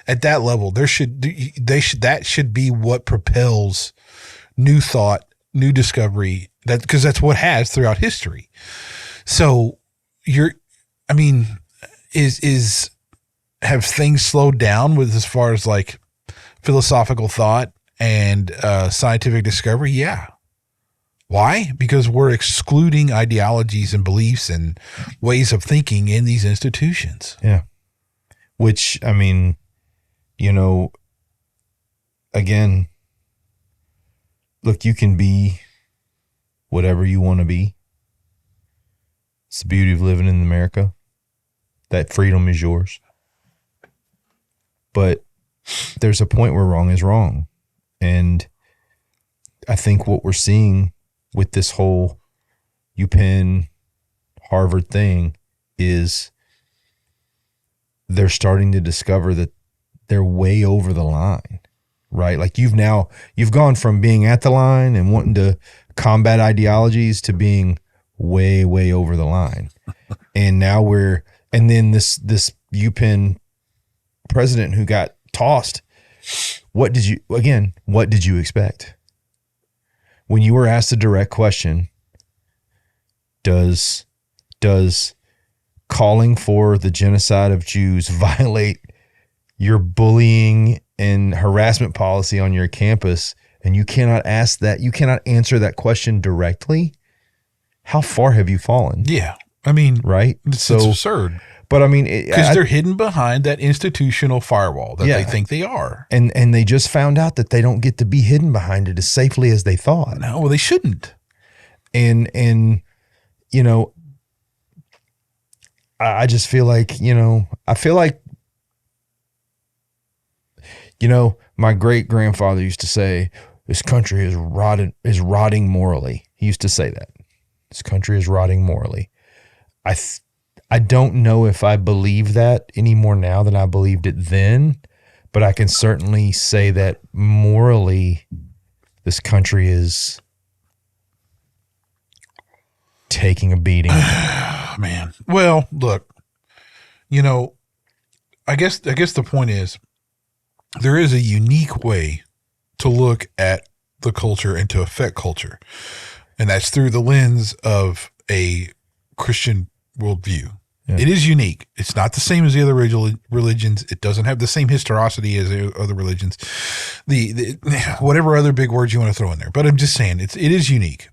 at that level, that should be what propels new thought, new discovery. Because that's what has throughout history. So have things slowed down with as far as like philosophical thought and scientific discovery? Yeah. Why? Because we're excluding ideologies and beliefs and ways of thinking in these institutions. Yeah. Which, I mean, again, look, you can be whatever you want to be. It's the beauty of living in America. That freedom is yours. But there's a point where wrong is wrong. And I think what we're seeing with this whole UPenn Harvard thing is they're starting to discover that they're way over the line, right? Like you've gone from being at the line and wanting to combat ideologies to being way, way over the line. And now and then this UPenn president who got tossed, what did you expect? When you were asked a direct question, does calling for the genocide of Jews violate your bullying and harassment policy on your campus, and you cannot answer that question directly? How far have you fallen? Yeah. I mean, right? It's absurd. But I mean, because they're hidden behind that institutional firewall that they think they are. And they just found out that they don't get to be hidden behind it as safely as they thought. No, well, they shouldn't. And I just feel like, my great grandfather used to say, this country is rotting morally. He used to say that. This country is rotting morally. I don't know if I believe that any more now than I believed it then, but I can certainly say that morally, this country is taking a beating. Man. Well, look, I guess the point is there is a unique way to look at the culture and to affect culture. And that's through the lens of a Christian worldview. Yeah. It is unique. It's not the same as the other religions. It doesn't have the same historicity as the other religions. The whatever other big words you want to throw in there. But I'm just saying it is unique.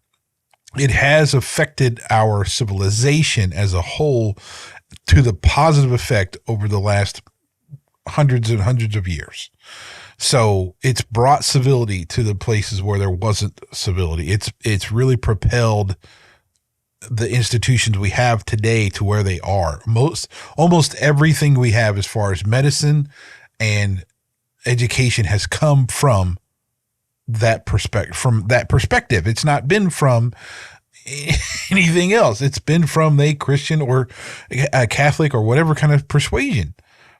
It has affected our civilization as a whole to the positive effect over the last hundreds and hundreds of years. So it's brought civility to the places where there wasn't civility. It's really propelled the institutions we have today to where they are. Almost everything we have as far as medicine and education has come from that perspective. It's not been from anything else. It's been from a Christian or a Catholic or whatever kind of persuasion.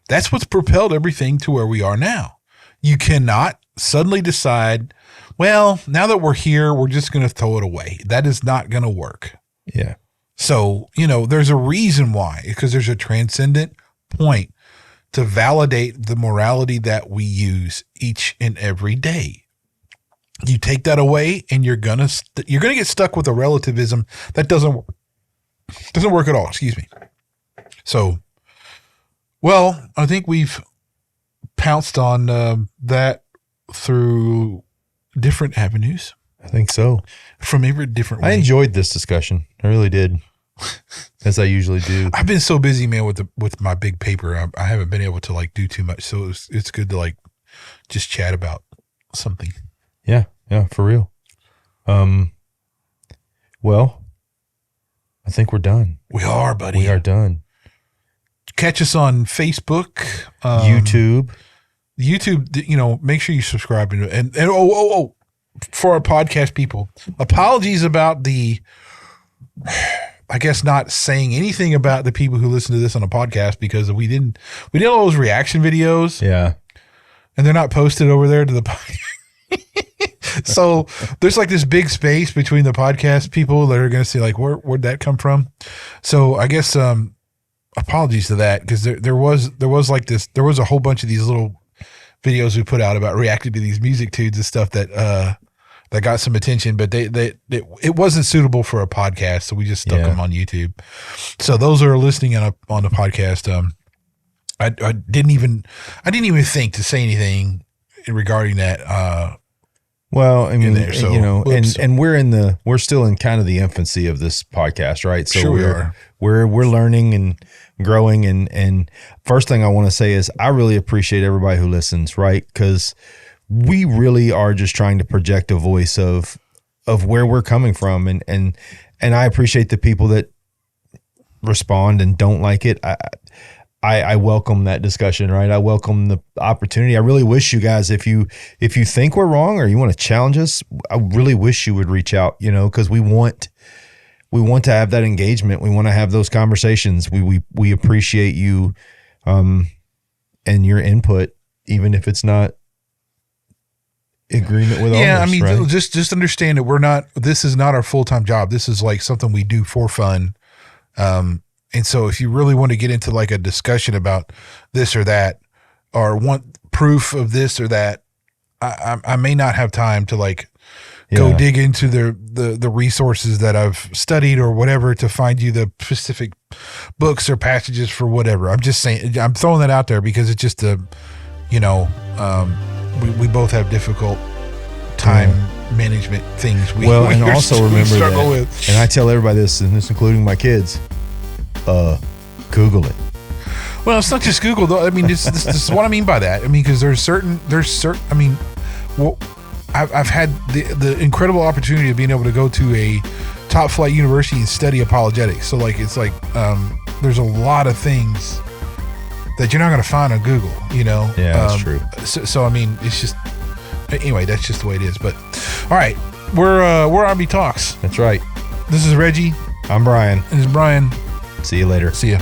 That's what's propelled everything to where we are now. You cannot suddenly decide, well, now that we're here, we're just going to throw it away. That is not going to work. Yeah. So, there's a reason why, because there's a transcendent point to validate the morality that we use each and every day. You take that away and you're going to get stuck with a relativism that doesn't work. Doesn't work at all. Excuse me. So, well, I think we've pounced on that through different avenues. I think so. From every different way. I enjoyed this discussion. I really did. As I usually do. I've been so busy, man, with my big paper. I haven't been able to like do too much. So it's good to like just chat about something. Yeah, for real. Well, I think we're done. We are, buddy. We are done. Catch us on Facebook, YouTube. YouTube, make sure you subscribe and for our podcast people, apologies about the, I guess, not saying anything about the people who listen to this on a podcast, because we did all those reaction videos. Yeah. And they're not posted over there to the podcast. So there's like this big space between the podcast people that are going to say like, where'd that come from? So I guess, apologies to that, because there was a whole bunch of these little videos we put out about reacting to these music tunes and stuff that got some attention, but it wasn't suitable for a podcast, so we just stuck them on YouTube. So those are listening on the podcast. I didn't even think to say anything regarding that. Well, I mean, there, so, and we're still in kind of the infancy of this podcast, right? So sure we are. We're learning and growing, and first thing I want to say is I really appreciate everybody who listens, right? Because we really are just trying to project a voice of where we're coming from, and I appreciate the people that respond and don't like it. I welcome that discussion, right? I welcome the opportunity. I really wish you guys, if you think we're wrong or you want to challenge us, I really wish you would reach out, because we want to have that engagement. We want to have those conversations. We appreciate you, and your input, even if it's not agreement with others. I mean, right? just understand that this is not our full-time job. This is like something we do for fun. And so if you really want to get into like a discussion about this or that, or want proof of this or that, I may not have time to like go dig into the resources that I've studied or whatever to find you the specific books or passages for whatever. I'm just saying, I'm throwing that out there because it's just we both have difficult time management things. And also remember struggle that, with. and I tell everybody this, and this including my kids, Google it. Well, it's not just Google though. I mean, this is what I mean by that. I mean, because there's certain, I mean, well, I've had the incredible opportunity of being able to go to a top flight university and study apologetics. So like, it's like, there's a lot of things that you're not going to find on Google, Yeah, that's true. So, I mean, it's just, anyway, that's just the way it is. But all right, we're RB Talks. That's right. This is Reggie. I'm Brian. And this is Brian. See you later. See ya.